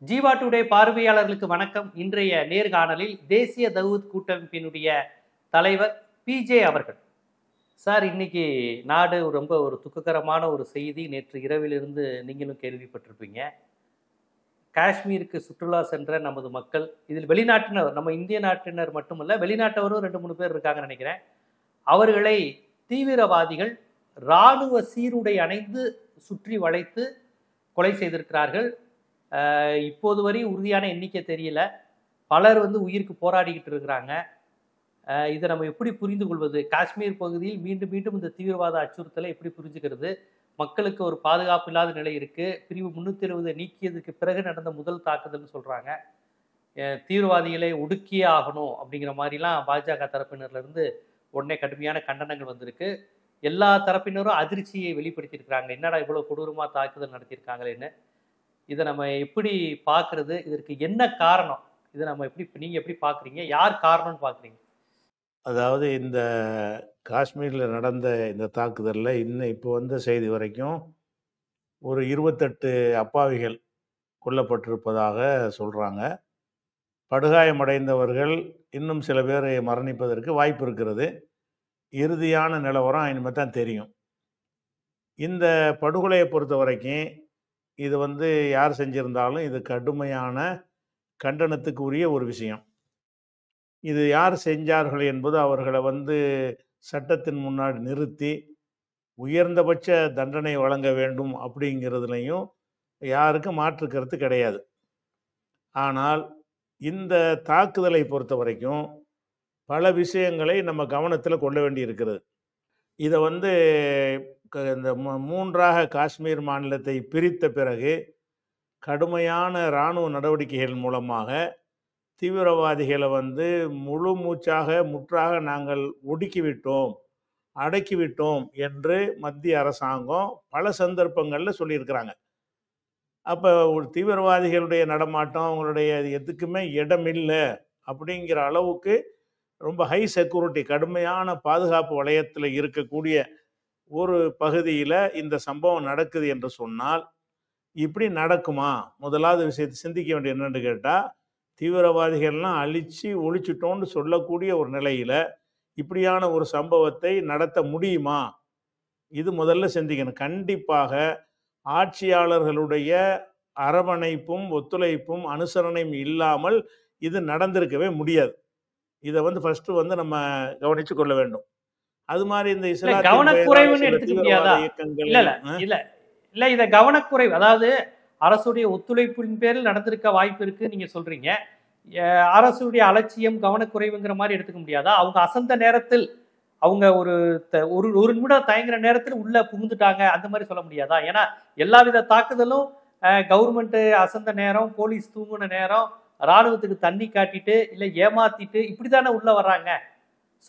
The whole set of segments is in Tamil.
ஜீவா டுடே பார்வையாளர்களுக்கு வணக்கம். இன்றைய நேர்காணலில் தேசிய தௌஹீத் கூட்டமைப்பினுடைய தலைவர் பிஜே அவர்கள். சார், இன்னைக்கு நாடு ரொம்ப ஒரு துக்ககரமான ஒரு செய்தி நேற்று இரவிலிருந்து நீங்களும் கேள்விப்பட்டிருப்பீங்க. காஷ்மீருக்கு சுற்றுலா சென்ற நமது மக்கள், இதில் வெளிநாட்டினர், நம்ம இந்திய நாட்டினர் மட்டுமல்ல, வெளிநாட்டவரும் 2-3 பேர் இருக்காங்கன்னு நினைக்கிறேன். அவர்களை தீவிரவாதிகள் இராணுவ சீருடை அணிந்து சுற்றி வளைத்து கொலை செய்திருக்கிறார்கள். இப்போது வரை உறுதியான எண்ணிக்கை தெரியல. பலர் உயிருக்கு போராடிக்கிட்டு இருக்கிறாங்க. இதை நம்ம எப்படி புரிந்து கொள்வது? காஷ்மீர் பகுதியில் மீண்டும் மீண்டும் இந்த தீவிரவாத அச்சுறுத்தலை எப்படி புரிஞ்சுக்கிறது? மக்களுக்கு ஒரு பாதுகாப்பு இல்லாத நிலை இருக்கு. பிரிவு 370 நீக்கியதுக்கு பிறகு நடந்த முதல் தாக்குதல்னு சொல்றாங்க. தீவிரவாதிகளை ஒடுக்கியே ஆகணும் அப்படிங்கிற மாதிரிலாம் பாஜக தரப்பினர்ல இருந்து உடனே கடுமையான கண்டனங்கள் வந்திருக்கு. எல்லா தரப்பினரும் அதிர்ச்சியை வெளிப்படுத்தியிருக்கிறாங்க. என்னடா இவ்வளவு கொடூரமா தாக்குதல் நடத்தியிருக்காங்களேன்னு. இதை நம்ம எப்படி பார்க்கறது? இதற்கு என்ன காரணம்? இதை நம்ம நீங்க எப்படி பார்க்குறீங்க? யார் காரணம்னு பார்க்குறீங்க? அதாவது இந்த காஷ்மீரில் நடந்த இந்த தாக்குதலில் இப்போ வந்த செய்தி வரைக்கும் ஒரு 28 அப்பாவிகள் கொல்லப்பட்டிருப்பதாக சொல்கிறாங்க. படுகாயமடைந்தவர்கள் இன்னும் சில பேர் மரணிப்பதற்கு வாய்ப்பு இருக்கிறது. இறுதியான நிலவரம் இனிமேல் தான் தெரியும். இந்த படுகொலையை பொறுத்த வரைக்கும் இது யார் செஞ்சிருந்தாலும் இது கடுமையான கண்டனத்துக்கு உரிய ஒரு விஷயம். இது யார் செஞ்சார்கள் என்பது அவர்களை சட்டத்தின் முன்னாடி நிறுத்தி உயர்ந்தபட்ச தண்டனை வழங்க வேண்டும் அப்படிங்கிறதுலையும் யாருக்கும் மாற்று கருத்து கிடையாது. ஆனால் இந்த தாக்குதலை பொறுத்த வரைக்கும் பல விஷயங்களை நம்ம கவனத்தில் கொள்ள வேண்டி இருக்கிறது. இதை இந்த 3ஆக காஷ்மீர் மாநிலத்தை பிரித்த பிறகு கடுமையான இராணுவ நடவடிக்கைகள் மூலமாக தீவிரவாதிகளை முழு மூச்சாக முற்றாக நாங்கள் ஒடுக்கிவிட்டோம், அடக்கிவிட்டோம் என்று மத்திய அரசாங்கம் பல சந்தர்ப்பங்களில் சொல்லியிருக்கிறாங்க. அப்போ ஒரு தீவிரவாதிகளுடைய நடமாட்டம், அவங்களுடைய எதுக்குமே இடமில்லை அப்படிங்கிற அளவுக்கு ரொம்ப ஹை செக்யூரிட்டி, கடுமையான பாதுகாப்பு வளையத்தில் இருக்கக்கூடிய ஒரு பகுதியில் இந்த சம்பவம் நடக்குது என்று சொன்னால் இப்படி நடக்குமா? முதலாவது விஷயத்தை சிந்திக்க வேண்டிய என்னன்னு கேட்டால், தீவிரவாதிகள்லாம் அழிச்சு ஒழிச்சிட்டோன்னு சொல்லக்கூடிய ஒரு நிலையில் இப்படியான ஒரு சம்பவத்தை நடத்த முடியுமா? இது முதல்ல சிந்திக்கணும். கண்டிப்பாக ஆட்சியாளர்களுடைய அரவணைப்பும் ஒத்துழைப்பும் அனுசரணையும் இல்லாமல் இது நடந்திருக்கவே முடியாது. இதை ஃபர்ஸ்ட் நம்ம கவனிச்சு கொள்ள வேண்டும். அது மாதிரி இந்த கவனக்குறைவுன்னு எடுத்துக்க முடியாதா? இல்ல இத கவனக்குறைவு, அதாவது அரசுடைய ஒத்துழைப்பின் பேரில் நடந்திருக்க வாய்ப்பு இருக்கு நீங்க சொல்றீங்க. அரசுடைய அலட்சியம், கவனக்குறைவுங்கிற மாதிரி எடுத்துக்க முடியாதா? அவங்க அசந்த நேரத்தில், அவங்க ஒரு நிமிடம் தயங்குற நேரத்தில் உள்ள புகுந்துட்டாங்க, அந்த மாதிரி சொல்ல முடியாதா? ஏன்னா எல்லாவித தாக்குதலும் கவர்மெண்ட் அசந்த நேரம், போலீஸ் தூங்குன நேரம், இராணுவத்துக்கு தண்ணி காட்டிட்டு இல்ல ஏமாத்திட்டு இப்படித்தானே உள்ள வர்றாங்க.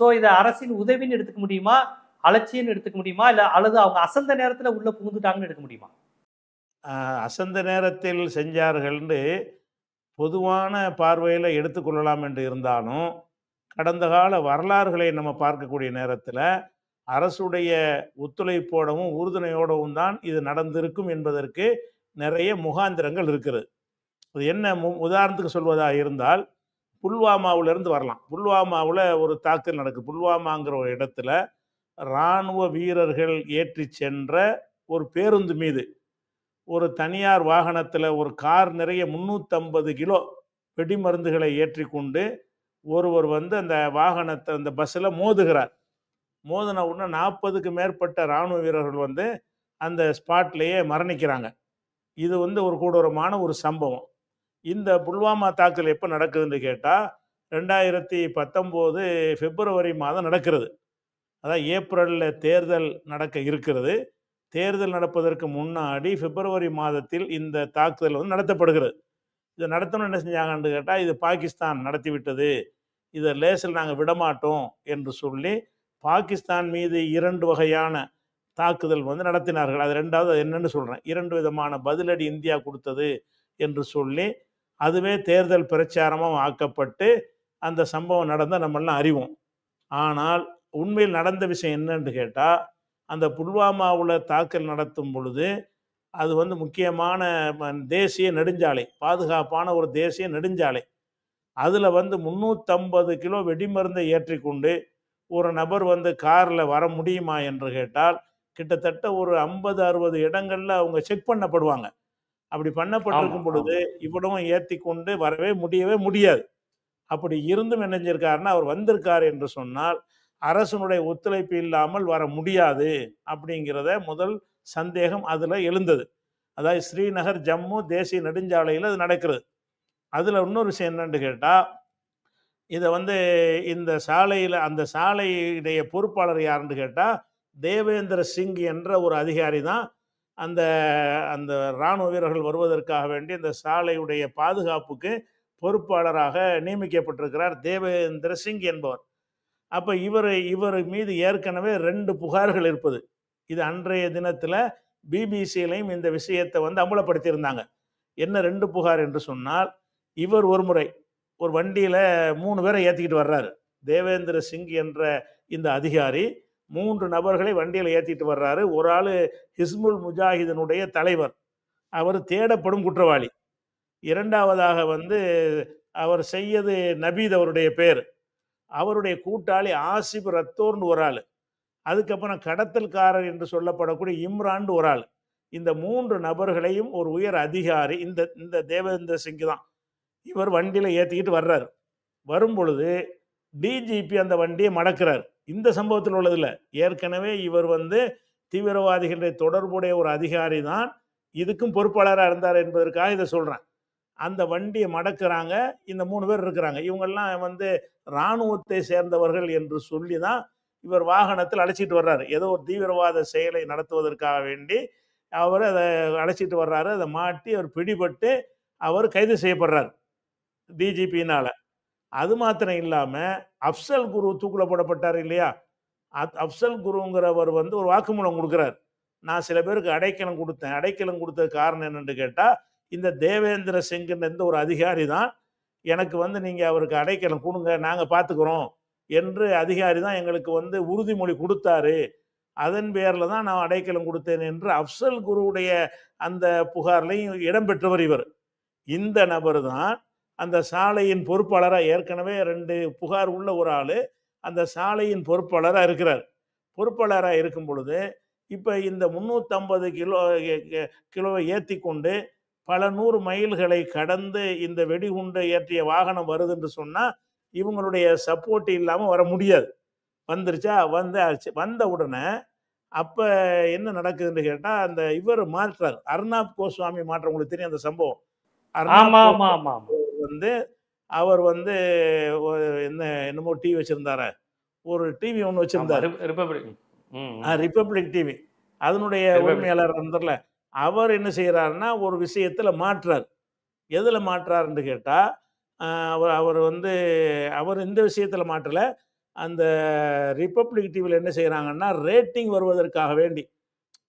ஸோ இதை அரசின் உதவின்னு எடுத்துக்க முடியுமா, அலட்சியம்னு எடுத்துக்க முடியுமா, இல்லை அல்லது அவங்க அசந்த நேரத்தில் உள்ள புகுந்துட்டாங்கன்னு எடுக்க முடியுமா? அசந்த நேரத்தில் செஞ்சார்கள்னு பொதுவான பார்வையில் எடுத்துக்கொள்ளலாம் என்று இருந்தாலும், கடந்த கால வரலாறுகளை நம்ம பார்க்கக்கூடிய நேரத்தில் அரசுடைய ஒத்துழைப்போடவும் உறுதுணையோடவும் தான் இது நடந்திருக்கும் என்பதற்கு நிறைய முகாந்திரங்கள் இருக்கிறது. அது என்ன உதாரணத்துக்கு சொல்வதாக இருந்தால், புல்வாமாவிலிருந்து வரலாம். புல்வாமாவில் ஒரு தாக்குதல் நடக்குது. புல்வாமாங்கிற ஒரு இடத்துல இராணுவ வீரர்கள் ஏற்றி சென்ற ஒரு பேருந்து மீது ஒரு தனியார் வாகனத்தில் ஒரு கார் நிறைய 350 கிலோ வெடிமருந்துகளை ஏற்றி கொண்டு ஒருவர் அந்த வாகனத்தை, அந்த பஸ்ஸில் மோதுகிறார். மோதின உடனே 40க்கு மேற்பட்ட இராணுவ வீரர்கள் அந்த ஸ்பாட்லேயே மரணிக்கிறாங்க. இது ஒரு கொடூரமான ஒரு சம்பவம். இந்த புல்வாமா தாக்குதல் எப்போ நடக்குதுன்னு கேட்டால் 2019 பிப்ரவரி மாதம் நடக்கிறது. அதான் ஏப்ரலில் தேர்தல் நடக்க இருக்கிறது. தேர்தல் நடப்பதற்கு முன்னாடி பிப்ரவரி மாதத்தில் இந்த தாக்குதல் நடத்தப்படுகிறது. இதை நடத்தணும் என்ன செஞ்சாங்கன்னு கேட்டால், இது பாகிஸ்தான் நடத்திவிட்டது, இதை லேசில் நாங்கள் விடமாட்டோம் என்று சொல்லி பாகிஸ்தான் மீது 2 வகையான தாக்குதல் நடத்தினார்கள். அது ரெண்டாவது என்னன்னு சொல்கிறேன். 2 விதமான பதிலடி இந்தியா கொடுத்தது என்று சொல்லி அதுவே தேர்தல் பிரச்சாரமும் ஆக்கப்பட்டு அந்த சம்பவம் நடந்தால் நம்மளாம் அறிவோம். ஆனால் உண்மையில் நடந்த விஷயம் என்னன்னு கேட்டால், அந்த புல்வாமாவில் தாக்கல் நடத்தும் பொழுது அது வந்து முக்கியமான தேசிய நெடுஞ்சாலை, பாதுகாப்பான ஒரு தேசிய நெடுஞ்சாலை. அதில் வந்து 350 கிலோ வெடிமருந்தை ஏற்றிக்கொண்டு ஒரு நபர் வந்து காரில் வர முடியுமா என்று கேட்டால், கிட்டத்தட்ட ஒரு 50-60 இடங்கள்ல அவங்க செக் பண்ணப்படுவாங்க. அப்படி ஆமா, பண்ணப்பட்டிருக்கும் பொழுது, ஆமா. இவ்வளவும் ஏத்தி கொண்டு வரவே முடியவே முடியாது. அப்படி இருந்தும் என்ன செஞ்சிருக்காருன்னா, அவர் வந்திருக்கார் என்று சொன்னால், அரசனுடைய ஒத்துழைப்பு இல்லாமல் வர முடியாது அப்படிங்கிறத முதல் சந்தேகம் அதுல எழுந்தது. அதாவது ஸ்ரீநகர், ஜம்மு தேசிய நெடுஞ்சாலையில அது நடக்கிறது. அதுல இன்னொரு விஷயம் என்னன்னு கேட்டா, இத வந்து இந்த சாலையில அந்த சாலையுடைய பொறுப்பாளர் யாருன்னு கேட்டா, தேவேந்திர சிங் என்ற ஒரு அதிகாரி தான் அந்த அந்த ராணுவ வீரர்கள் வருவதற்காக வேண்டி இந்த சாலையுடைய பாதுகாப்புக்கு பொறுப்பாளராக நியமிக்கப்பட்டிருக்கிறார் தேவேந்திர சிங் என்பவர். அப்ப இவர் மீது ஏற்கனவே 2 புகார்கள் இருப்பது. இது அன்றைய தினத்துல பிபிசியிலையும் இந்த விஷயத்தை வந்து அம்பலப்படுத்தியிருந்தாங்க. என்ன 2 புகார் என்று சொன்னால், இவர் ஒரு முறை ஒரு வண்டியில 3 பேரை ஏத்திக்கிட்டு வர்றாரு. தேவேந்திர சிங் என்ற இந்த அதிகாரி 3 நபர்களை வண்டியில ஏத்திட்டு வர்றாரு. ஒரு ஆளு ஹிஸ்புல் முஜாஹிதினுடைய தலைவர். அவர் தேடப்படும் குற்றவாளி. 2வதாக வந்து அவர் செய்யது நபீத் அவருடைய பேர். அவருடைய கூட்டாளி ஆசிப் ரத்தோர்னு ஒரு ஆளு. அதுக்கப்புறம் கடத்தல்காரர் என்று சொல்லப்படக்கூடிய இம்ரான் ஒரு ஆள். இந்த 3 நபர்களையும் ஒரு உயர் அதிகாரி இந்த இந்த தேவேந்திர சிங் தான். இவர் வண்டியில ஏத்திக்கிட்டு வர்றாரு. வரும்பொழுது டிஜிபி அந்த வண்டியை மடக்குறார். இந்த சம்பவத்தில் உள்ளதில்ல. ஏற்கனவே இவர் வந்து தீவிரவாதிகளுடைய தொடர்புடைய ஒரு அதிகாரி தான் இதுக்கும் பொறுப்பாளராக இருந்தார் என்பதற்காக இதை சொல்றேன். அந்த வண்டியை மடக்குறாங்க. இந்த 3 பேர் இருக்கிறாங்க. இவங்கெல்லாம் வந்து இராணுவத்தை சேர்ந்தவர்கள் என்று சொல்லி தான் இவர் வாகனத்தில் அழைச்சிட்டு வர்றாரு. ஏதோ ஒரு தீவிரவாத செயலை நடத்துவதற்காக வேண்டி அவர் அதை அழைச்சிட்டு வர்றாரு. அதை மாட்டி அவர் பிடிபட்டு அவர் கைது செய்யப்படுறார் டிஜிபியினால. அது மாத்திரம் இல்லாம அப்சல் குரு தூக்குல போடப்பட்டார் இல்லையா? அப்சல் குருங்கிறவர் வந்து ஒரு வாக்குமூலம் கொடுக்கிறார். நான் சில பேருக்கு அடைக்கலம் கொடுத்தேன். அடைக்கலம் கொடுத்த காரணம் என்னன்னு கேட்டா, இந்த தேவேந்திர சிங்ன்ற இந்த ஒரு அதிகாரி தான் எனக்கு வந்து நீங்க அவருக்கு அடைக்கலம் கொடுங்க, நாங்க பார்த்துக்கிறோம் என்று அதிகாரி தான் எங்களுக்கு வந்து உறுதிமொழி கொடுத்தாரு. அதன் பேர்ல தான் நான் அடைக்கலம் கொடுத்தேன் என்று அப்சல் குருவுடைய அந்த புகார்லையும் இடம்பெற்றவர் இவர். இந்த நபர் தான் அந்த சாலையின் பொறுப்பாளரா ஏற்கனவே 2 புகார் உள்ள ஒரு ஆளு அந்த சாலையின் பொறுப்பாளரா இருக்கிறார். பொறுப்பாளரா இருக்கும் பொழுது, இப்ப இந்த 350 கிலோவை ஏத்திக் கொண்டு பல 100 மைல்களை கடந்து இந்த வெடிகுண்டு ஏற்றிய வாகனம் வருது என்று சொன்னா, இவங்களுடைய சப்போர்ட் இல்லாம வர முடியாது. வந்துருச்சா? வந்தாச்சு. வந்த உடனே அப்ப என்ன நடக்குதுன்னு கேட்டா, அந்த இவர் மாற்றார். அர்னாப் கோஸ்வாமி மாற்றம் உங்களுக்கு தெரியும் அந்த சம்பவம். அர்னாப் ஆமா, ஆமா, கோஸ்வாமி ஆமா, ஆமா. வந்து அவர் வந்து என்னமோ டிவி வச்சிருந்தாரே. ஒரு டிவி ஒண்ணு ஆமா. வச்சிருந்தாரு. ரிபப்ளிக். ம், ம். Republic TV. அதனுடைய ரிபப்ளிக். உரிமையாளர் இருந்தார்ல. அவர் என்ன செய்றாருன்னா, ஒரு விஷயத்துல மாற்றார். எதுல மாற்றாருன்னு கேட்டா, அ அவர் அவர் வந்து அவர் இந்த விஷயத்துல மாற்றல. அந்த ரிபப்ளிக் டிவில என்ன செய்றாங்கன்னா, ரேட்டிங் வருவதற்காக வேண்டி,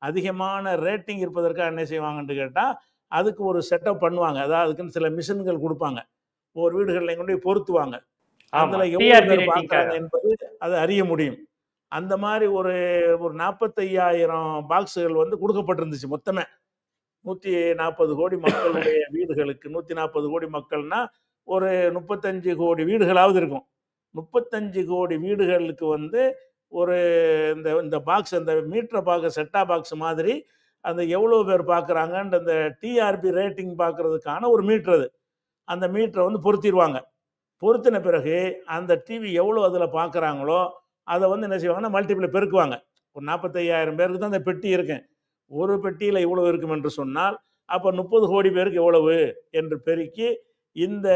அதிகமான ரேட்டிங் இருப்பதற்காக என்ன செய்வாங்கன்னு கேட்டா, அதுக்கு ஒரு செட்டப் பண்ணுவாங்க. அதாவது அதுக்குன்னு சில மிஷின்கள் குடுப்பாங்க. ஒவ்வொரு வீடுகள்லயும் கொண்டு போய் பொருத்துவாங்க. ஆமா. அதுல எவ்வளவு டிஆர்பி பேர் ரேட்டிங்க்காக. பார்க்குறாங்க என்பது அது அறிய முடியும். அந்த மாரி ஒரு ஒரு 45,000 பாக்ஸுகள் வந்து குடுக்கப்பட்டிருந்துச்சு மொத்தமே. 140,00,00,000 மக்களுடைய வீடுகளுக்கு 140,00,00,000 மக்கள்னா, ஒரு 35,00,00,000 வீடுகளாவது இருக்கும். 35,00,00,000 வீடுகளுக்கு வந்து ஒரு இந்த இந்த பாக்ஸ் அந்த மீட்டர பார்க்க செட்டா பாக்ஸ் மாதிரி, அந்த எவ்வளோ பேர் பார்க்குறாங்கன்ற அந்த டிஆர்பி ரேட்டிங் பார்க்கறதுக்கான ஒரு மீட்டர் அது. அந்த மீட்டர வந்து பொருத்திருவாங்க. பொருத்தின பிறகு அந்த டிவி எவ்வளோ அதில பார்க்குறாங்களோ, அத வந்து என்ன செய்வாங்கன்னா, மல்டிபிள்ல பெருக்குவாங்க. ஒரு 45,000 பேருக்கு தான் அந்த பெட்டி இருக்கும். ஒரு பெட்டியில இவ்வளவு இருக்கும் என்று சொன்னால், அப்ப 30,00,00,000 பேருக்கு எவ்வளவு என்று பெருக்கி, இந்த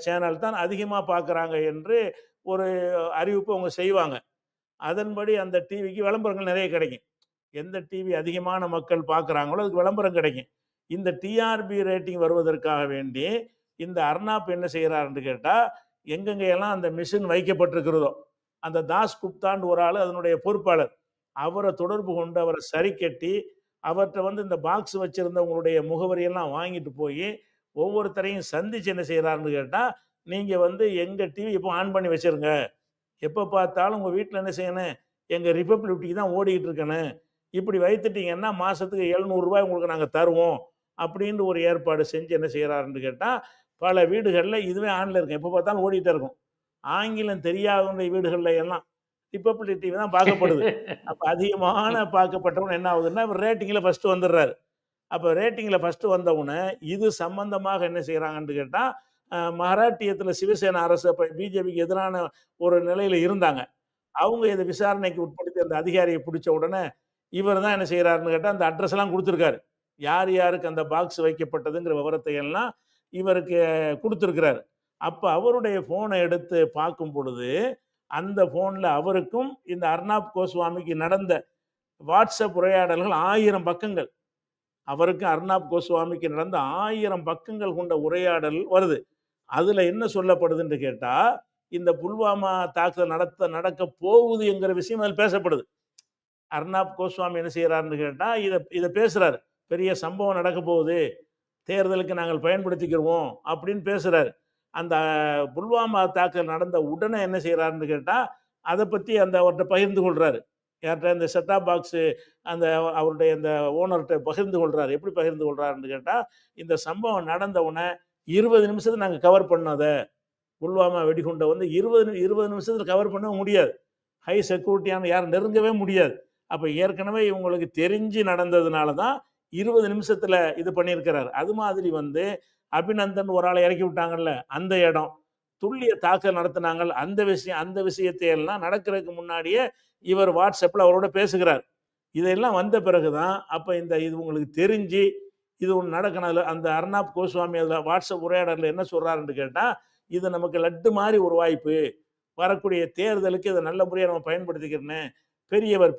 சேனல் தான் அதிகமா பார்க்குறாங்க என்று ஒரு அறிவிப்பு அவங்க செய்வாங்க. அதன்படி அந்த டிவிக்கு விளம்பரங்கள் நெறைய கிடைக்கும். எந்த டிவி அதிகமான மக்கள் பார்க்குறாங்களோ, அதுக்கு விளம்பரம் கிடைக்கும். இந்த டிஆர்பி ரேட்டிங் வருவதற்காக வேண்டி, இந்த அர்னாப் என்ன செய்றாருன்னு கேட்டா, எங்கெங்க எல்லாம் அந்த மிஷின் வைக்கப்பட்டிருக்கிறதோ, அந்த தாஸ் குப்தான்னு ஒரு ஆளு அதனுடைய பொறுப்பாளர். அவர தொடர்பு கொண்டு அவர சரி கட்டி, அவர்ட்ட வந்து இந்த பாக்ஸ் வச்சிருந்தவங்களுடைய முகவரியெல்லாம் வாங்கிட்டு போயி, ஒவ்வொருத்தரையும் சந்திச்சு என்ன செய்றாருன்னு கேட்டா, "நீங்க வந்து எங்க டிவி இப்போ ஆன் பண்ணி வச்சிருங்க. எப்ப பார்த்தாலும் உங்க வீட்ல என்ன செய்யணும், எங்க ரிபப்ளிக் டிவி தான் ஓடிக்கிட்டு இருக்கணும். இப்படி வைத்துட்டீங்கன்னா மாசத்துக்கு 700 ரூபாய் உங்களுக்கு நாங்க தருவோம் அப்படின்னு ஒரு ஏற்பாடு செஞ்சு என்ன செய்யறாருன்னு கேட்டா, பல வீடுகள்ல இதுவே ஆன்ல இருக்கும். எப்ப பார்த்தாலும் ஓடிட்டே இருக்கும். ஆங்கிலம் தெரியாதவங்க வீடுகள்ல எல்லாம் ரிபப்ளிக் டிவி தான் பார்க்கப்படுது. அப்ப அதிகமான பார்க்கப்பட்டவன் என்ன ஆகுதுன்னா, ரேட்டிங்ல ஃபர்ஸ்ட் வந்துடுறாரு. அப்ப ரேட்டிங்ல ஃபர்ஸ்ட் வந்தவுடனே இது சம்பந்தமாக என்ன செய்யறாங்கன்னு கேட்டா, மராட்டியத்துல சிவசேனா அரசு அப்ப பிஜேபிக்கு எதிரான ஒரு நிலையில இருந்தாங்க. அவங்க இத விசாரணைக்கு உட்படுத்தி அந்த அதிகாரியை பிடிச்ச உடனே, இவர் தான் என்ன செய்றாருன்னு கேட்டா, அந்த அட்ரஸ் எல்லாம் குடுத்திருக்காரு. யார் யாருக்கு அந்த பாக்ஸ் வைக்கப்பட்டதுங்கிற விவரத்தை எல்லாம் இவருக்கு குடுத்திருக்கிறாரு. அப்ப அவருடைய போனை எடுத்து பார்க்கும் பொழுது, அந்த போன்ல அவருக்கும் இந்த அர்னாப் கோஸ்வாமிக்கு நடந்த வாட்ஸ்அப் உரையாடல்கள் 1000 பக்கங்கள். அவருக்கும் அர்னாப் கோஸ்வாமிக்கு நடந்த 1000 பக்கங்கள் கொண்ட உரையாடல் வருது. அதுல என்ன சொல்லப்படுதுன்னு கேட்டா, இந்த புல்வாமா தாக்குதல் நடக்க போகுது என்கிற விஷயம் அதில் பேசப்படுது. அர்னாப் கோஸ்வாமி என்ன செய்யறாருன்னு கேட்டா, இத பேசுறாரு. பெரிய சம்பவம் நடக்க போகுது. தேர்தலுக்கு நாங்கள் பயன்படுத்திக்கிறோம் அப்படின்னு பேசுறாரு. அந்த புல்வாமா தாக்குதல் நடந்த உடனே என்ன செய்யறாருன்னு கேட்டா, அதை பத்தி அந்த அவர்கிட்ட பகிர்ந்து கொள்றாரு. யார்கிட்ட இந்த செட்டாப் பாக்ஸ் அந்த அவருடைய அந்த ஓனர்கிட்ட பகிர்ந்து கொள்றாரு. எப்படி பகிர்ந்து கொள்றாருன்னு கேட்டா, இந்த சம்பவம் நடந்த உடனே 20 நிமிஷத்துல நாங்க கவர் பண்ணத புல்வாமா வெடிகுண்டை வந்து 20 நிமிஷத்துல கவர் பண்ண முடியாது. ஹை செக்யூரிட்டியான யாரும் நெருங்கவே முடியாது. அப்ப ஏற்கனவே இவங்களுக்கு தெரிஞ்சு நடந்ததுனால தான் 20 நிமிஷத்துல இது பண்ணியிருக்கிறாரு. அது மாதிரி வந்து அபிநந்தன் ஒரு ஆளை இறக்கி விட்டாங்கல்ல, அந்த இடம் துல்லிய தாக்குதல் நடத்தினாங்க. அந்த விஷயத்தை எல்லாம் நடக்கிறதுக்கு முன்னாடியே இவர் வாட்ஸ்அப்ல அவரோட பேசுகிறார். இதெல்லாம் வந்த பிறகுதான் அப்ப இது உங்களுக்கு தெரிஞ்சு இது ஒன்று நடக்கணும். அந்த அர்னாப் கோஸ்வாமி அதுல வாட்ஸ்அப் உரையாடல என்ன சொல்றாருன்னு கேட்டா, இது நமக்கு லட்டு மாதிரி ஒரு வாய்ப்பு. வரக்கூடிய தேர்தலுக்கு இதை நல்ல முறையை நம்ம பயன்படுத்திக்கிறேன்னு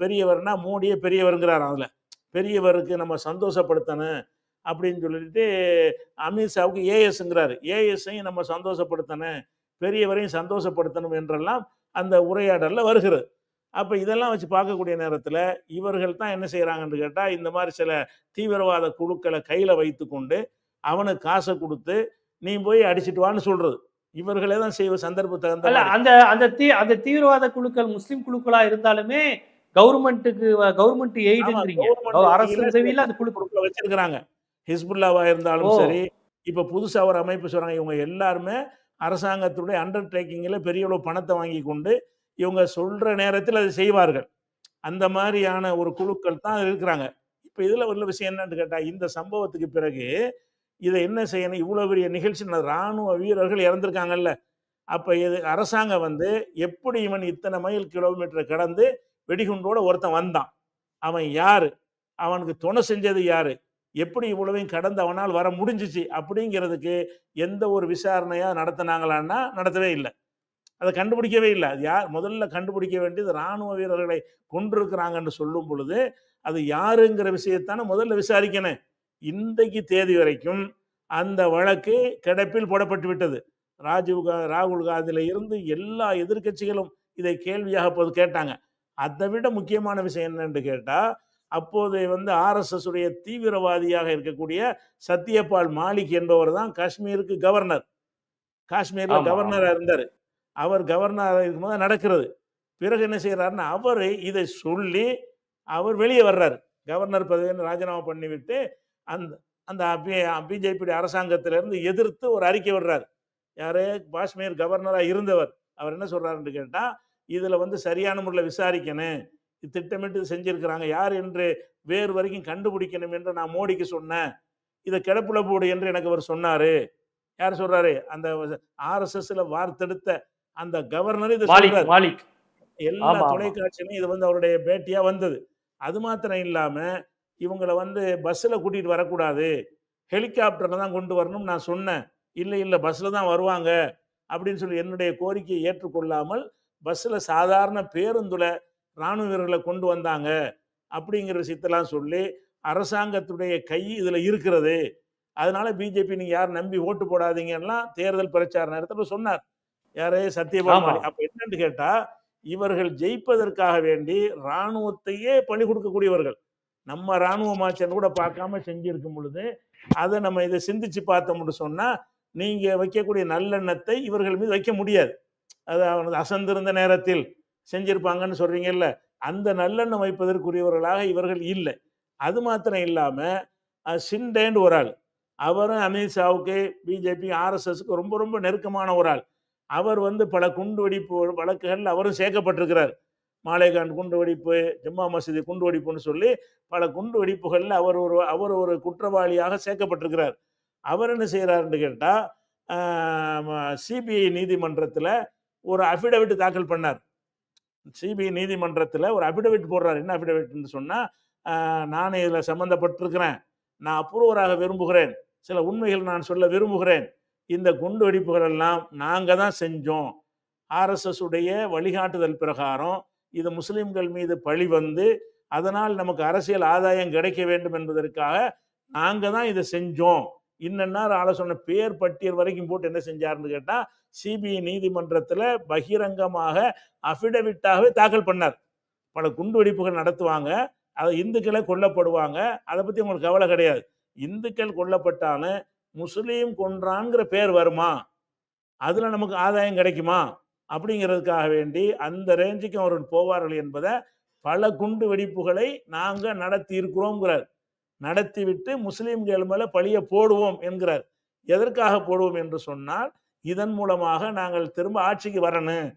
பெரியவர்னா மோடியே பெரியவருங்கிறார். அதுல பெரியவருக்கு நம்ம சந்தோஷப்படுத்தணும் அப்படின்னு சொல்லிட்டு அமித்ஷாவுக்கு ஏஎஸ்ங்கிறாரு. ஏஎஸ்ஐயும் நம்ம சந்தோஷப்படுத்தணும், பெரியவரையும் சந்தோஷப்படுத்தணும் என்றெல்லாம் அந்த உரையாடல்ல வருகிறது. அப்ப இதெல்லாம் வச்சு பார்க்கக்கூடிய நேரத்துல இவர்கள் தான் என்ன செய்யறாங்கன்னு கேட்டா, இந்த மாதிரி சில தீவிரவாத குழுக்களை கையில வைத்துக்கொண்டு அவனுக்கு காசை கொடுத்து நீ போய் அடிச்சிட்டு வான்னு சொல்றது. இவர்களே தான் செய்வ சந்தர்ப்பம் தகுந்த அல்ல, மாதிரி. அந்த தீவிரவாத குழுக்கள் முஸ்லிம் குழுக்களா இருந்தாலுமே கவர்மெண்ட் எய்டுங்கிறீங்க. அரசு உதவியில அந்த குழுக்களை வச்சிருக்கிறாங்க. ஹிஸ்புல்லாவா இருந்தாலும் சரி, இப்ப புதுசா ஒரு அமைப்பு சொல்றாங்க. இவங்க எல்லாருமே அரசாங்கத்துடைய அண்டர்டேக்கிங்ல பெரிய அளவு பணத்தை வாங்கி கொண்டு இவங்க சொல்ற நேரத்தில் அதை செய்வார்கள். அந்த மாதிரியான ஒரு குழுக்கள் தான் இருக்கிறாங்க. இப்ப இதுல உள்ள விஷயம் என்னன்னு கேட்டா, இந்த சம்பவத்துக்கு பிறகு இதை என்ன செய்யணும்? இவ்வளவு பெரிய நிகழ்ச்சி ராணுவ வீரர்கள் இறந்திருக்காங்கல்ல. அப்ப இது அரசாங்கம் வந்து எப்படி இவன் இத்தனை மைல் கிலோமீட்டர் கடந்து வெடிகுண்டோட ஒருத்தன் வந்தான், அவன் யாரு, அவனுக்கு துணை செஞ்சது யாரு, எப்படி இவ்வளவையும் கடந்து அவனால் வர முடிஞ்சிச்சு அப்படிங்கிறதுக்கு எந்த ஒரு விசாரணையா நடத்தினாங்களான்னா நடத்தவே இல்லை. அதை கண்டுபிடிக்கவே இல்லை. அது யார் முதல்ல கண்டுபிடிக்க வேண்டியது? ராணுவ வீரர்களை கொண்டிருக்கிறாங்கன்னு சொல்லும் பொழுது அது யாருங்கிற விஷயத்தான முதல்ல விசாரிக்கணும். இன்றைக்கு தேதி வரைக்கும் அந்த வழக்கு கிடப்பில் போடப்பட்டு விட்டது. ராகுல் காந்தியில இருந்து எல்லா எதிர்க்கட்சிகளும் இதை கேள்வியாக அப்போது கேட்டாங்க. அதை விட முக்கியமான விஷயம் என்னன்னு கேட்டா, அப்போது வந்து RSS உடைய தீவிரவாதியாக இருக்கக்கூடிய சத்யபால் மாலிக் என்பவர் தான் காஷ்மீருக்கு கவர்னர். காஷ்மீர்ல கவர்னரா இருந்தாரு. அவர் கவர்னரா இருக்கும்போது நடக்கிறது. பிறகு என்ன செய்யறாருன்னா, அவரு இதை சொல்லி அவர் வெளியே வர்றாரு. கவர்னர் பதவியை ராஜினாமா பண்ணிவிட்டு அந்த அந்த பிஜேபி அரசாங்கத்திலிருந்து எதிர்த்து ஒரு அறிக்கை விடுறாரு. யாரு? காஷ்மீர் கவர்னரா இருந்தவர். அவர் என்ன சொல்றாருன்னு கேட்டா, இதுல வந்து சரியான முறையில் விசாரிக்கணும், திட்டமிட்டு செஞ்சிருக்கிறாங்க, யார் என்று வேறு வரைக்கும் கண்டுபிடிக்கணும் என்று நான் மோடிக்கு சொன்னேன், இதை கிடப்புல போடு என்று எனக்கு அவர் சொன்னாரு. யார் சொல்றாரு? அந்த RSSல வார்த்தெடுத்த அந்த கவர்னர் இதை சொல்றாரு. எல்லா தொலைக்காட்சியிலும் இது வந்து அவருடைய பேட்டியா வந்தது. அது மாத்திரம் இல்லாம இவங்களை வந்து பஸ்ல கூட்டிட்டு வரக்கூடாது, ஹெலிகாப்டர்ல தான் கொண்டு வரணும் நான் சொன்னேன். இல்லை பஸ்ல தான் வருவாங்க அப்படின்னு சொல்லி என்னுடைய கோரிக்கையை ஏற்றுக்கொள்ளாமல் பஸ்ல சாதாரண பேருந்துல ராணுவ வீரர்களை கொண்டு வந்தாங்க அப்படிங்கிற விஷயத்தெல்லாம் சொல்லி அரசாங்கத்துடைய கை இதுல இருக்கிறது, அதனால பிஜேபி நீங்க யாரும் நம்பி ஓட்டு போடாதீங்கன்னா தேர்தல் பிரச்சார நேரத்தில் சொன்னார். யாரே? சத்யபால் மாலிக். அப்ப என்னன்னு கேட்டா, இவர்கள் ஜெயிப்பதற்காக வேண்டி ராணுவத்தையே பணி கொடுக்கக்கூடியவர்கள். நம்ம ராணுவமாச்சன்னு கூட பார்க்காம செஞ்சிருக்கும் பொழுது அதை நம்ம இதை சிந்திச்சு பார்த்தோம்னு சொன்னா, நீங்க வைக்கக்கூடிய நல்லெண்ணத்தை இவர்கள் மீது வைக்க முடியாது. அது அசந்திருந்த நேரத்தில் செஞ்சிருப்பாங்கன்னு சொல்றீங்கல்ல, அந்த நல்லெண்ணம் வைப்பதற்குரியவர்களாக இவர்கள் இல்லை. அது மாத்திரம் இல்லாம ஷிண்டேன்னு ஒரு ஆள், அவரும் அமித்ஷாவுக்கு, பிஜேபி, ஆர்எஸ்எஸ்க்கு ரொம்ப ரொம்ப நெருக்கமான ஒரு ஆள். அவர் வந்து பல குண்டு வெடிப்பு வழக்குகள் அவரும் சேர்க்கப்பட்டிருக்கிறார். மாலேகான் குண்டு வெடிப்பு, ஜம்மா மசூதி குண்டு வெடிப்புன்னு சொல்லி பல குண்டு வெடிப்புகளில் அவர் ஒரு குற்றவாளியாக சேர்க்கப்பட்டிருக்கிறார். அவர் என்ன செய்கிறாருன்னு கேட்டால், சிபிஐ நீதிமன்றத்தில் ஒரு அஃபிடவிட் தாக்கல் பண்ணார். சிபிஐ நீதிமன்றத்தில் ஒரு அஃபிடவிட் போடுறார். என்ன அஃபிடவிட்னு சொன்னால், நான் இதில் சம்மந்தப்பட்டிருக்கிறேன், நான் அப்ரூவராக விரும்புகிறேன், சில உண்மைகள் நான் சொல்ல விரும்புகிறேன், இந்த குண்டு வெடிப்புகள் எல்லாம் நாங்கள் தான் செஞ்சோம், ஆர்எஸ்எஸ் உடைய வழிகாட்டுதல் பிரகாரம் இது முஸ்லிம்கள் மீது பழி வந்து அதனால் நமக்கு அரசியல் ஆதாயம் கிடைக்க வேண்டும் என்பதற்காக நாங்கள் தான் இதை செஞ்சோம், இன்னன்னார் ஆலோசனை பேர் பட்டியல் வரைக்கும் போட்டு என்ன செஞ்சாருன்னு கேட்டால், சிபிஐ நீதிமன்றத்தில் பகிரங்கமாக அஃபிடவிட்டாகவே தாக்கல் பண்ணார். பல குண்டு வெடிப்புகள் நடத்துவாங்க, அதை இந்துக்களை கொல்லப்படுவாங்க, அதை பற்றி உங்களுக்கு கவலை கிடையாது, இந்துக்கள் கொல்லப்பட்டாலும் முஸ்லீம் கொன்றான்ங்கிற பேர் வருமா, அதில் நமக்கு ஆதாயம் கிடைக்குமா அப்படிங்கிறதுக்காக வேண்டி அந்த ரேஞ்சுக்கு அவர்கள் போவார்கள் என்பதை பல குண்டு வெடிப்புகளை நாங்கள் நடத்தி இருக்கிறோங்கிறார். நடத்திவிட்டு முஸ்லீம்கள் மேலே பழிய போடுவோம் என்கிறார். எதற்காக போடுவோம் என்று சொன்னால், இதன் மூலமாக நாங்கள் திரும்ப ஆட்சிக்கு வரணும்,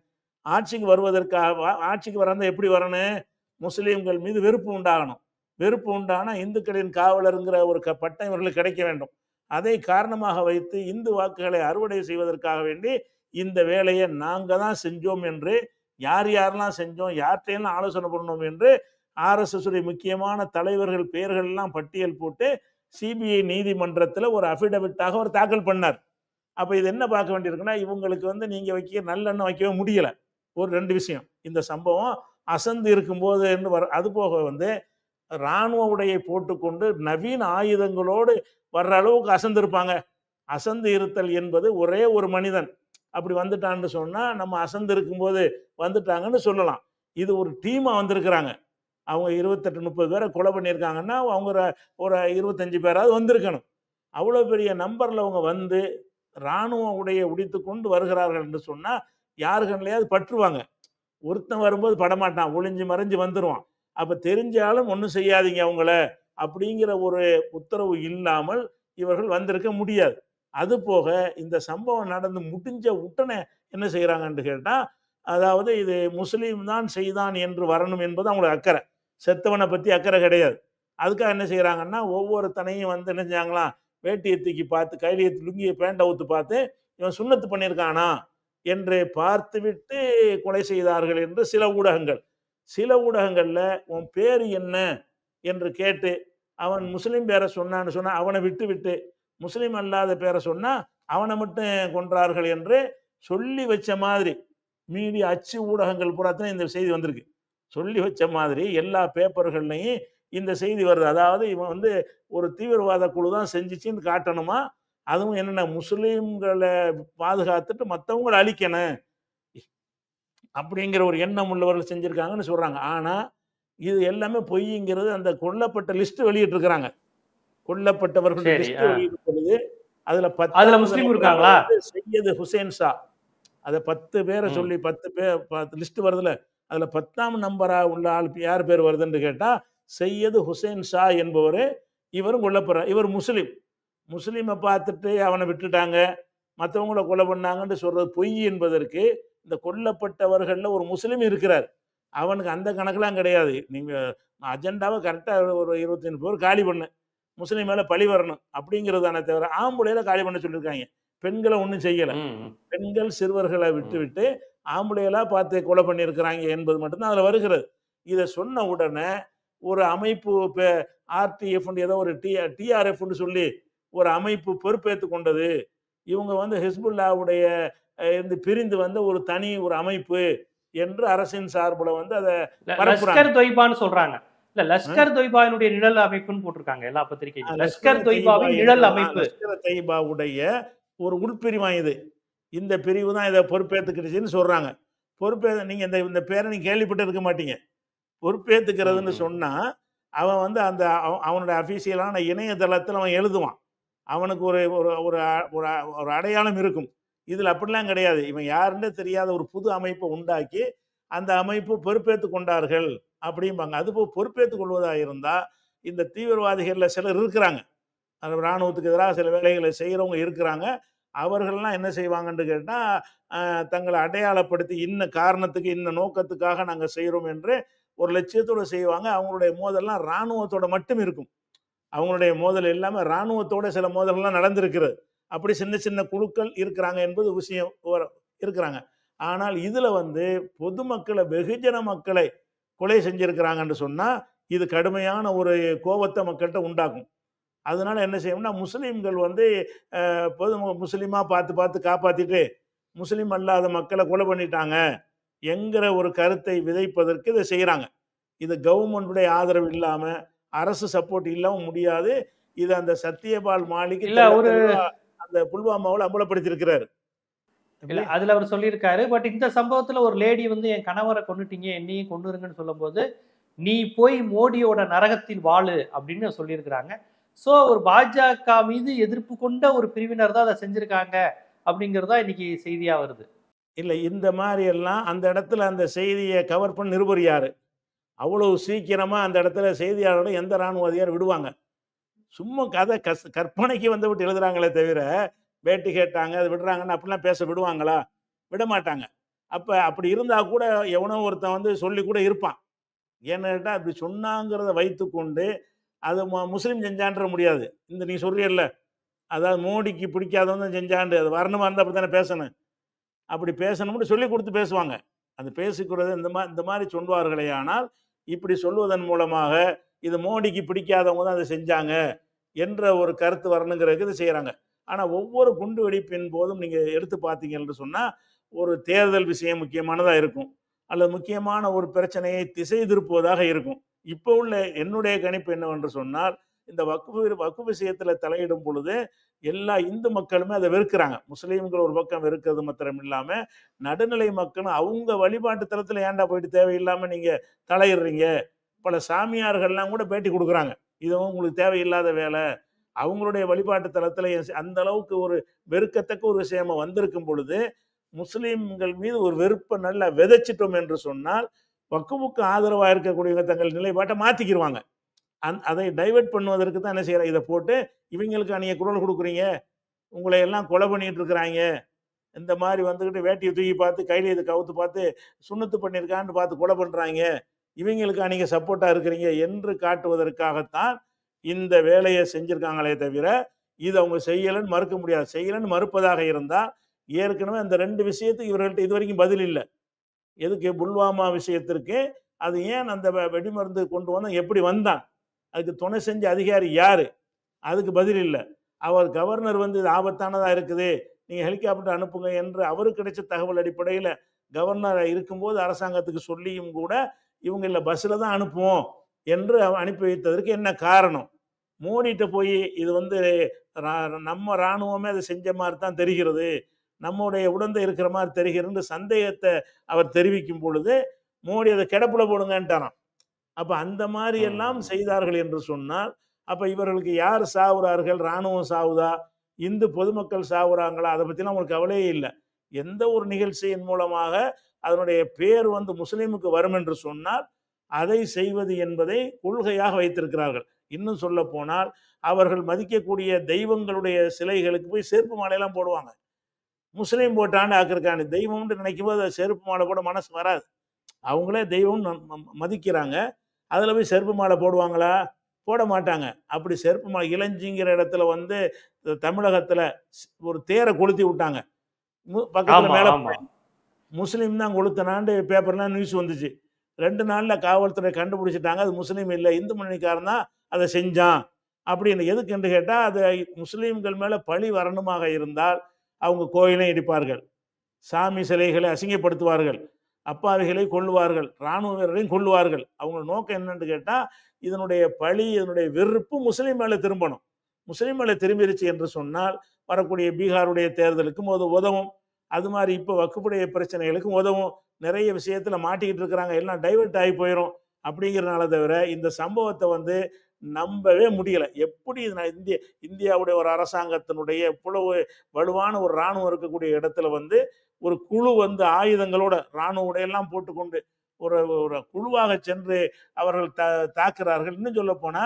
ஆட்சிக்கு வருவதற்காக, ஆட்சிக்கு வரணும் எப்படி வரணும், முஸ்லீம்கள் மீது வெறுப்பு உண்டாகணும், வெறுப்பு உண்டானா இந்துக்களின் காவலருங்கிற ஒரு பட்டம் இவர்களுக்கு கிடைக்க வேண்டும். அதை காரணமாக வைத்து இந்து வாக்குகளை அறுவடை செய்வதற்காக வேண்டி இந்த வேலையை நாங்கள் தான் செஞ்சோம் என்று, யார் யாரெல்லாம் செஞ்சோம், யார்கிட்டையெல்லாம் ஆலோசனை பண்ணோம் என்று ஆர்எஸ்எஸ் உடைய முக்கியமான தலைவர்கள் பெயர்கள் எல்லாம் பட்டியல் போட்டு சிபிஐ நீதிமன்றத்தில் ஒரு அஃபிடவிட்டாக ஒரு தாக்கல் பண்ணார். அப்போ இது என்ன பார்க்க வேண்டியிருக்குன்னா, இவங்களுக்கு வந்து நீங்கள் நல்லெண்ணம் வைக்கவே முடியலை. ஒரு 2 விஷயம், இந்த சம்பவம் அசந்து இருக்கும்போது அது போக வந்து இராணுவ உடையை போட்டுக்கொண்டு நவீன ஆயுதங்களோடு வர்ற அளவுக்கு அசந்து இருப்பாங்க. அசந்து இருத்தல் என்பது ஒரே ஒரு மனிதன் அப்படி வந்துட்டான்னு சொன்னால் நம்ம அசந்து இருக்கும்போது வந்துட்டாங்கன்னு சொல்லலாம். இது ஒரு டீமாக வந்திருக்கிறாங்க. அவங்க 28-30 பேரை கொலை பண்ணியிருக்காங்கன்னா அவங்க ஒரு 25 பேராவது வந்திருக்கணும். அவ்வளோ பெரிய நம்பரில் அவங்க வந்து இராணுவ உடையை உடித்து கொண்டு வருகிறார்கள் என்று சொன்னால் யாருக்கண்லையாவது பற்றுவாங்க. ஒருத்தன் வரும்போது படமாட்டான், ஒளிஞ்சு மறைஞ்சு வந்துடுவான். அப்போ தெரிஞ்சாலும் ஒன்றும் செய்யாதீங்க அவங்கள அப்படிங்கிற ஒரு உத்தரவு இல்லாமல் இவர்கள் வந்திருக்க முடியாது. அது போக இந்த சம்பவம் நடந்து முடிஞ்ச உடனே என்ன செய்கிறாங்கன்னு கேட்டால், அதாவது இது முஸ்லீம் தான் செய்தான் என்று வரணும் என்பது அவங்களுக்கு அக்கறை, செத்தவனை பற்றி அக்கறை கிடையாது. அதுக்காக என்ன செய்கிறாங்கன்னா, ஒவ்வொருத்தனையும் வந்து என்ன செஞ்சாங்களாம், வேட்டியை தூக்கி பார்த்து, கையிலேயே லுங்கியை பேண்ட் அவுத்து பார்த்து, இவன் சுண்ணத்து பண்ணியிருக்கானா என்று பார்த்துவிட்டு கொலை செய்தார்கள் என்று சில ஊடகங்களில் உன் பேர் என்ன என்று கேட்டு அவன் முஸ்லீம் பேரை சொன்னான்னு சொன்னால் அவனை விட்டு முஸ்லீம் அல்லாத பேரை சொன்னால் அவனை மட்டும் கொன்றார்கள் என்று சொல்லி வச்ச மாதிரி மீடியா அச்சு ஊடகங்கள் பூராத்தான் இந்த செய்தி வந்திருக்கு. சொல்லி வச்ச மாதிரி எல்லா பேப்பர்கள்லையும் இந்த செய்தி வருது. அதாவது இவன் வந்து ஒரு தீவிரவாத குழு தான் செஞ்சிச்சின்னு காட்டணுமா, அதுவும் என்னென்ன முஸ்லீம்களை பாதுகாத்துட்டு மற்றவங்களை அழிக்கணும் அப்படிங்கிற ஒரு எண்ணம் உள்ளவர்கள் செஞ்சுருக்காங்கன்னு சொல்கிறாங்க. ஆனால் இது எல்லாமே பொய்ங்கிறது அந்த கொல்லப்பட்ட லிஸ்ட் வெளியிட்டிருக்கிறாங்க. கொல்லப்பட்டவர்களுடைய லிஸ்ட் வெளியிடும் பொழுது அதில் முஸ்லீம் இருக்காங்களா, சையது ஹுசேன் ஷா, அதை 10 பேரை சொல்லி 10 பேர் லிஸ்ட் வருதுல, அதில் 10ஆம் நம்பரா உள்ள ஆள் யார் பேர் வருதுன்னு கேட்டால் சையது ஹுசேன் ஷா என்பவர். இவரும் கொல்லப்படுறார். இவர் முஸ்லீமை பார்த்துட்டு அவனை விட்டுட்டாங்க, மற்றவங்கள கொலை பண்ணாங்கன்னு சொல்றது பொய் என்பதற்கு இந்த கொல்லப்பட்டவர்களில் ஒரு முஸ்லீம் இருக்கிறார். அவனுக்கு அந்த கணக்கெல்லாம் கிடையாது. நீங்கள் அஜெண்டாவை கரெக்டாக ஒரு 25 பேர் காலி பண்ணு, முஸ்லீம் மேலே பழி வரணும் அப்படிங்கிறதான தவிர ஆம்பளையில காலி பண்ண சொல்லியிருக்காங்க. பெண்களை ஒன்றும் செய்யலை. பெண்கள் சிறுவர்களை விட்டு ஆம்பளையெல்லாம் பார்த்து கொலை பண்ணியிருக்கிறாங்க என்பது மட்டும்தான் அதில் வருகிறது. இதை சொன்ன உடனே ஒரு அமைப்பு ஆர்டிஎஃப் ஏதோ ஒரு டிஆர்எஃப்னு சொல்லி ஒரு அமைப்பு பொறுப்பேற்று கொண்டது. இவங்க வந்து ஹிஸ்புல்லாவுடைய பிரிந்து வந்த ஒரு தனி ஒரு அமைப்பு என்று அரசின் சார்பில் வந்து அதை லஷ்கர் தொய்பான்னு சொல்றாங்க. இல்ல, லஷ்கர் தொய்பாவினுடைய நிழல் அமைப்புன்னு போட்டிருக்காங்க எல்லா பத்திரிகையும். லஷ்கர் தொய்பாவின் நிழல் அமைப்பு, லஷ்கர் தொய்பாவுடைய ஒரு உள்பிரிவா இது. இந்த பிரிவு தான் இதை பொறுப்பேற்றுக்கிடுச்சுன்னு சொல்றாங்க. நீங்க இந்த பேரை நீங்க கேள்விப்பட்டு இருக்க மாட்டீங்க. பொறுப்பேற்றுக்கிறதுன்னு சொன்னா அவன் வந்து அந்த அவனுடைய அபிஷியலான இணையதளத்தில் அவன் எழுதுவான். அவனுக்கு ஒரு ஒரு அடையாளம் இருக்கும். இதில் அப்படிலாம் கிடையாது. இவன் யாருன்னு தெரியாத ஒரு புது அமைப்பை உண்டாக்கி அந்த அமைப்பு பொறுப்பேற்று கொண்டார்கள் அப்படிம்பாங்க. அதுபோல் பொறுப்பேற்றுக் கொள்வதாக இருந்தால் இந்த தீவிரவாதிகளில் சிலர் இருக்கிறாங்க, அந்த இராணுவத்துக்கு எதிராக சில வேலைகளை செய்கிறவங்க இருக்கிறாங்க. அவர்கள்லாம் என்ன செய்வாங்கன்னு கேட்டால் தங்களை அடையாளப்படுத்தி இன்ன காரணத்துக்கு இன்ன நோக்கத்துக்காக நாங்கள் செய்கிறோம் என்று ஒரு லட்சியத்தோடு செய்வாங்க. அவங்களுடைய மோதல்லாம் இராணுவத்தோட மட்டும் இருக்கும். அவங்களுடைய மோதல் எல்லாமே இராணுவத்தோட சில மோதல்லாம் நடந்திருக்கிறது. அப்படி சின்ன சின்ன குழுக்கள் இருக்கிறாங்க என்பது விஷயம் இருக்கிறாங்க. ஆனால் இதுல பொதுமக்களை, வெகுஜன மக்களை கொலை செஞ்சிருக்கிறாங்கன்னு சொன்னா இது கடுமையான ஒரு கோபத்தை மக்கள்கிட்ட உண்டாக்கும். அதனால என்ன செய்யணும்னா முஸ்லீம்கள் பொது முஸ்லீமா பார்த்து பார்த்து காப்பாத்திட்டு முஸ்லீம் அல்லாத மக்களை கொலை பண்ணிட்டாங்க என்கிற ஒரு கருத்தை விதைப்பதற்கு இதை செய்யறாங்க. இது கவர்மெண்டுடைய ஆதரவு இல்லாம, அரசு சப்போர்ட் இல்லாம முடியாது. இது அந்த சத்யபால் மாலிக் அந்த புல்வாமாவில் அம்பலப்படுத்தியிருக்கிறாரு. இல்ல அதுல அவர் சொல்லியிருக்காரு. பட் இந்த சம்பவத்துல ஒரு லேடி என் கணவரை கொண்டுட்டீங்க, என்னையும் கொண்டுருங்கன்னு சொல்லும் போது நீ போய் மோடியோட நரகத்தில் வாழு அப்படின்னு சொல்லியிருக்கிறாங்க. ஸோ ஒரு பாஜக மீது எதிர்ப்பு கொண்ட ஒரு பிரிவினர் தான் அதை செஞ்சிருக்காங்க அப்படிங்கிறதா இன்னைக்கு செய்தியா வருது. இல்லை, இந்த மாதிரி எல்லாம் அந்த இடத்துல அந்த செய்தியை கவர் பண்ண நிருபர் யாரு? அவ்வளவு சீக்கிரமா அந்த இடத்துல செய்தியாளரோட எந்த இராணுவ அதிகாரி விடுவாங்க? சும்மா கதை கற்பனைக்கு விட்டு எழுதுறாங்களே தவிர பேட்டி கேட்டாங்க அது விடுறாங்கன்னு அப்படிலாம் பேச விடுவாங்களா? விட மாட்டாங்க. அப்போ அப்படி இருந்தால் கூட எவனோ ஒருத்தன் சொல்லி கூட இருப்பான். ஏன்னு கேட்டால் அப்படி சொன்னாங்கிறத வைத்துக்கொண்டு அது முஸ்லீம் செஞ்சான்ற முடியாது. இந்த நீ சொல்றியல்ல, அதாவது மோடிக்கு பிடிக்காதவன் செஞ்சாண்டு அது வரணுமா இருந்தால் அப்படி தானே பேசணும். அப்படி பேசணும்னு சொல்லி கொடுத்து பேசுவாங்க. அந்த பேசிக்கிறது இந்த மாதிரி சொல்வார்களே. ஆனால் இப்படி சொல்வதன் மூலமாக இது மோடிக்கு பிடிக்காதவங்க தான் அதை செஞ்சாங்க என்ற ஒரு கருத்து வரணுங்கிறதுக்கு இது செய்கிறாங்க. ஆனால் ஒவ்வொரு குண்டு வெடிப்பின் போதும் நீங்கள் எடுத்து பார்த்தீங்கன்னு சொன்னால் ஒரு தேர்தல் விஷயம் முக்கியமானதாக இருக்கும், அல்லது முக்கியமான ஒரு பிரச்சனையை திசை திருப்புவதாக இருக்கும். இப்போ உள்ள என்னுடைய கணிப்பு என்னவென்று சொன்னால் இந்த வக்ஃபு விஷயத்தில் தலையிடும் பொழுது எல்லா இந்து மக்களுமே அதை வெறுக்கிறாங்க. முஸ்லீம்கள் ஒரு பக்கம் வெறுக்கிறது மாத்திரம் இல்லாமல் நடுநிலை மக்களும் அவங்க வழிபாட்டு தலத்தில் ஏன்டா போயிட்டு தேவையில்லாமல் நீங்கள் தலையிடுறீங்க. பல சாமியார்கள்லாம் கூட பேட்டி கொடுக்குறாங்க, இதுவும் உங்களுக்கு தேவையில்லாத வேலை. அவங்களுடைய வழிபாட்டு தலத்தில் அந்த அளவுக்கு ஒரு வெறுக்கத்தக்க ஒரு விஷயமா வந்திருக்கும் பொழுது முஸ்லீம்கள் மீது ஒரு வெறுப்பை நல்லா விதைச்சிட்டோம் என்று சொன்னால் வக்ஃபுக்கு ஆதரவாக இருக்கக்கூடியவங்க தங்கள் நிலைப்பாட்டை மாற்றிக்கிடுவாங்க. அதை டைவெர்ட் பண்ணுவதற்கு தான் என்ன செய்யறாங்க, இதை போட்டு இவங்களுக்கு நீங்கள் குரல் கொடுக்குறீங்க, உங்களை எல்லாம் கொலை பண்ணிட்டு இருக்கிறாங்க, இந்த மாதிரி வேட்டியை தூக்கி பார்த்து கையில் இதை கவுத்து பார்த்து சுண்ணத்து பண்ணியிருக்கான்னு பார்த்து கொலை பண்ணுறாங்க, இவங்களுக்கு நீங்கள் சப்போர்ட்டாக இருக்கிறீங்க என்று காட்டுவதற்காகத்தான் இந்த வேலையை செஞ்சிருக்காங்களே தவிர இது அவங்க செய்யலைன்னு மறுக்க முடியாது. செய்யலைன்னு மறுப்பதாக இருந்தால் ஏற்கனவே அந்த ரெண்டு விஷயத்துக்கு இவர்கள்ட்ட இது வரைக்கும் பதில் இல்லை. எதுக்கு? புல்வாமா விஷயத்திற்கு அது ஏன் அந்த வெடிமருந்து கொண்டு வந்தான், எப்படி வந்தான், அதுக்கு துணை செஞ்ச அதிகாரி யாரு, அதுக்கு பதில் இல்லை. அவர் கவர்னர் இது ஆபத்தானதாக இருக்குது, நீங்கள் ஹெலிகாப்டர் அனுப்புங்க என்று அவருக்கு கிடைச்ச தகவல் அடிப்படையில் கவர்னர் இருக்கும்போது அரசாங்கத்துக்கு சொல்லியும் கூட இவங்க இல்லை பஸ்ஸில் தான் அனுப்புவோம் என்று அனுப்பி வைத்ததற்கு என்ன காரணம்? மோடிட்ட போய் இது நம்ம இராணுவமே அதை செஞ்ச மாதிரி தான் தெரிகிறது, நம்முடைய உடந்தை இருக்கிற மாதிரி தெரிகிறது சந்தேகத்தை அவர் தெரிவிக்கும் பொழுது மோடி அதை கிடப்புல போடுங்கன்ட்டாராம். அப்ப அந்த மாதிரி எல்லாம் செய்தார்கள் என்று சொன்னால் அப்ப இவர்களுக்கு யார் சாவுறார்கள்? இராணுவம் சாவுதா, இந்து பொதுமக்கள் சாவுறாங்களா? அதை பற்றிலாம் அவங்களுக்கு கவலையே இல்லை. எந்த ஒரு நிகழ்ச்சியின் மூலமாக அதனுடைய பேர் முஸ்லீமுக்கு வரும் என்று சொன்னால் அதை செய்வது என்பதை கொள்கையாக வைத்திருக்கிறார்கள். இன்னும் சொல்ல போனால் அவர்கள் மதிக்கக்கூடிய தெய்வங்களுடைய சிலைகளுக்கு போய் செருப்பு மாலையெல்லாம் போடுவாங்க. முஸ்லீம் போட்டாண்டு ஆக்கிருக்காங்க. தெய்வம்னு நினைக்கும் போது செருப்பு மாலை போட மனசு வராது. அவங்களே தெய்வம் மதிக்கிறாங்க, அதில் போய் செருப்பு மாலை போடுவாங்களா? போட மாட்டாங்க. அப்படி செருப்பு மாலை இளஞ்சிங்கிற இடத்துல தமிழகத்தில் ஒரு தேரை கொளுத்தி விட்டாங்க. பக்கத்தில் மேலே முஸ்லீம் தான் கொளுத்தனாண்டு பேப்பர்லாம் நியூஸ் வந்துச்சு. 2 நாளில் காவல்துறை கண்டுபிடிச்சிட்டாங்க அது முஸ்லீம் இல்லை, இந்து முன்னணிக்காரன் தான் அதை செஞ்சான் அப்படின்னு. எதுக்குன்னு கேட்டால் அது முஸ்லீம்கள் மேலே பழி வரணுமாக இருந்தால் அவங்க கோயிலையும் இடிப்பார்கள், சாமி சிலைகளை அசிங்கப்படுத்துவார்கள், அப்பாவிகளை கொள்ளுவார்கள், இராணுவ வீரரையும் கொள்ளுவார்கள். அவங்க நோக்கம் என்னன்னு கேட்டால் இதனுடைய பழி, இதனுடைய வெறுப்பு முஸ்லீம் மேலே திரும்பணும். முஸ்லீம் மேலே திரும்பிடுச்சு என்று சொன்னால் வரக்கூடிய பீகாருடைய தேர்தலுக்கும் உதவும். அது மாதிரி இப்போ வக்ஃபுடைய பிரச்சனைகளுக்கும் உதவும். நிறைய விஷயத்தில் மாட்டிக்கிட்டு இருக்கிறாங்க, எல்லாம் டைவெர்ட் ஆகி போயிடும். அப்படிங்கிறனால தவிர இந்த சம்பவத்தை நம்பவே முடியலை. எப்படி இந்தியாவுடைய ஒரு அரசாங்கத்தினுடைய இவ்வளவு வலுவான ஒரு இராணுவம் இருக்கக்கூடிய இடத்துல ஒரு குழு ஆயுதங்களோட இராணுவ உடையெல்லாம் போட்டுக்கொண்டு ஒரு ஒரு குழுவாக சென்று அவர்கள் தாக்குறார்கள். இன்னும் சொல்ல போனா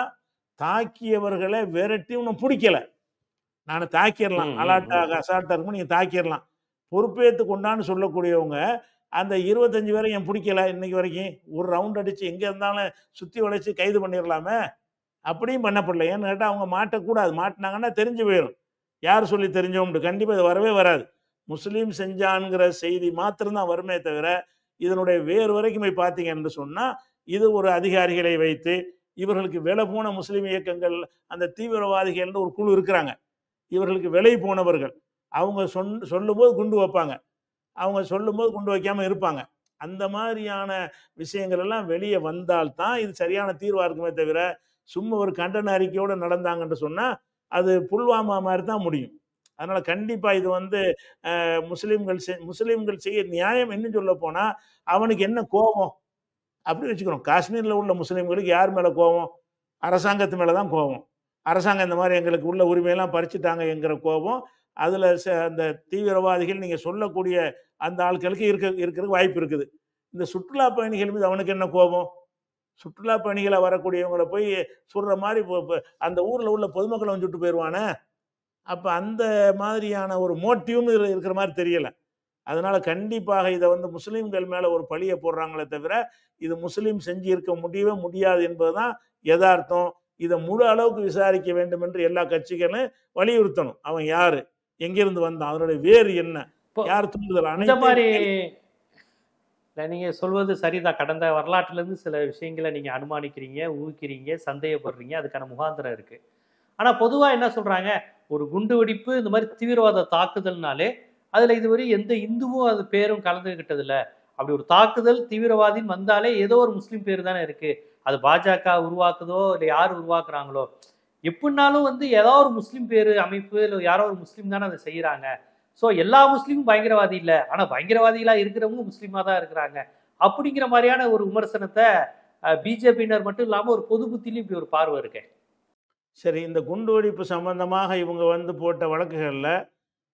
தாக்கியவர்களை விரட்டி இன்னும் பிடிக்கல. நான் தாக்கிடலாம், ம், ம், ம். அலாட்டாக அசால்ட்டா இருக்கும், நீங்க தாக்கிடலாம், பொறுப்பேற்று கொண்டான்னு சொல்லக்கூடியவங்க அந்த 25 பேரை ஏன் பிடிக்கல இன்னைக்கு வரைக்கும்? ஒரு ரவுண்ட் அடிச்சு எங்க இருந்தாலும் சுத்தி வளைச்சு கைது பண்ணிடலாமே. அப்படியும் பண்ணப்படல. ஏன்னு கேட்டா அவங்க மாட்டக்கூடாது. மாட்டுனாங்கன்னா தெரிஞ்சு போயிடும். யார் சொல்லி தெரிஞ்சோம்னு. கண்டிப்பா இது வரவே வராது. முஸ்லீம் செஞ்சான்ங்கிற செய்தி மாத்திரம் தான் வருமே தவிர, இதனுடைய வேர் வரைக்கும் போய் பார்த்தீங்கன்னு சொன்னா, இது ஒரு அதிகாரிகளை வைத்து, இவர்களுக்கு விலை போன முஸ்லீம் இயக்கங்கள், அந்த தீவிரவாதிகள்னு ஒரு குழு இருக்கிறாங்க. இவர்களுக்கு விலை போனவர்கள். அவங்க சொல்லும்போது குண்டு வைப்பாங்க. அவங்க சொல்லும்போது குண்டு வைக்காம இருப்பாங்க. அந்த மாதிரியான விஷயங்கள் எல்லாம் வெளிய வந்தால் தான் இது சரியான தீர்வா இருக்குமே தவிர, சும்மா ஒரு கண்டன அறிக்கையோட நடந்தாங்கன்னு சொன்னா, அது புல்வாமா மாரி தான் முடியும். அதனால கண்டிப்பா இது வந்து முஸ்லிம்கள் செய்ய நியாயம் இன்னும் சொல்லப்போனா, அவனுக்கு என்ன கோவம்? அப்படி வச்சுக்கிறோம். காஷ்மீர்ல உள்ள முஸ்லிம்களுக்கு யார் மேல கோவம்? அரசாங்கத்து மேல தான் கோவம். அரசாங்கம் இந்த மாரி எங்களுக்கு உள்ள உரிமையெல்லாம் பறிச்சுட்டாங்க என்கிற கோபம், அதுல அந்த தீவிரவாதிகள் நீங்க சொல்லக்கூடிய அந்த ஆட்களுக்கு இருக்கறதுக்கு வாய்ப்பு இருக்குது. இந்த சுற்றுலா பயணிகள் மீது அவனுக்கு என்ன கோபம்? சுற்றுலா பயணிகளா வரக்கூடியவங்கள போய் சுடுற மாரி அந்த ஊர்ல உள்ள பொதுமக்கள வந்து சுட்டு போயிருவானே! அப்ப அந்த மாதிரியான ஒரு மோட்டிவும் இதுல இருக்கிற மாரி தெரியல. அதனால கண்டிப்பாக இத வந்து முஸ்லிம்கள் மேல ஒரு பழிய போடுறாங்களே தவிர, இது முஸ்லிம் செஞ்சு இருக்க முடியவே முடியாது என்பதுதான் எதார்த்தம். இத முழு அளவுக்கு விசாரிக்க வேண்டும் என்று எல்லா கட்சிகளும் வலியுறுத்தணும். அவன் யாரு? எங்கிருந்து வந்தான்? அதனுடைய வேர் என்ன? இப்போ யார் தூண்டுதல்? இந்த அனைத்தையும் மாரி இல்ல நீங்க சொல்வது சரிதான். கடந்த வரலாற்றிலிருந்து சில விஷயங்கள நீங்க அனுமானிக்கிறீங்க, ஊகிக்கிறீங்க, சந்தேகப்படுறீங்க. அதுக்கான முகாந்திரம் இருக்கு. ஆனா பொதுவா என்ன சொல்றாங்க, ஒரு குண்டு வெடிப்பு இந்த மாரி தீவிரவாத தாக்குதல்னாலே, அதுல இதுவரை எந்த இந்துவும் அது பேரும் கலந்துகிட்டது இல்ல. அப்படி ஒரு தாக்குதல் தீவிரவாதின்னு வந்தாலே ஏதோ ஒரு முஸ்லீம் பேரு தானே இருக்கு. அது பாஜக உருவாக்குதோ, இல்ல யார் உருவாக்குறாங்களோ, எப்டினாலும் வந்து ஏதோ ஒரு முஸ்லீம் பேரு அமைப்பு, இல்ல யாரோ ஒரு முஸ்லீம் தானே அத செய்றாங்க. சோ எல்லா முஸ்லீமும் பயங்கரவாதி இல்ல. ஆனா பயங்கரவாதிகளா இருக்கிறவங்க முஸ்லீமா தான் இருக்கிறாங்க. அப்படிங்கிற மாரியான ஒரு விமர்சனத்த பிஜேபியினர் மட்டும் இல்லாம ஒரு பொது புத்திலயும் இப்படி ஒரு பார்வை இருக்கே. சரி, இந்த குண்டு வெடிப்பு சம்பந்தமாக இவங்க வந்து போட்ட வழக்குகள்ல,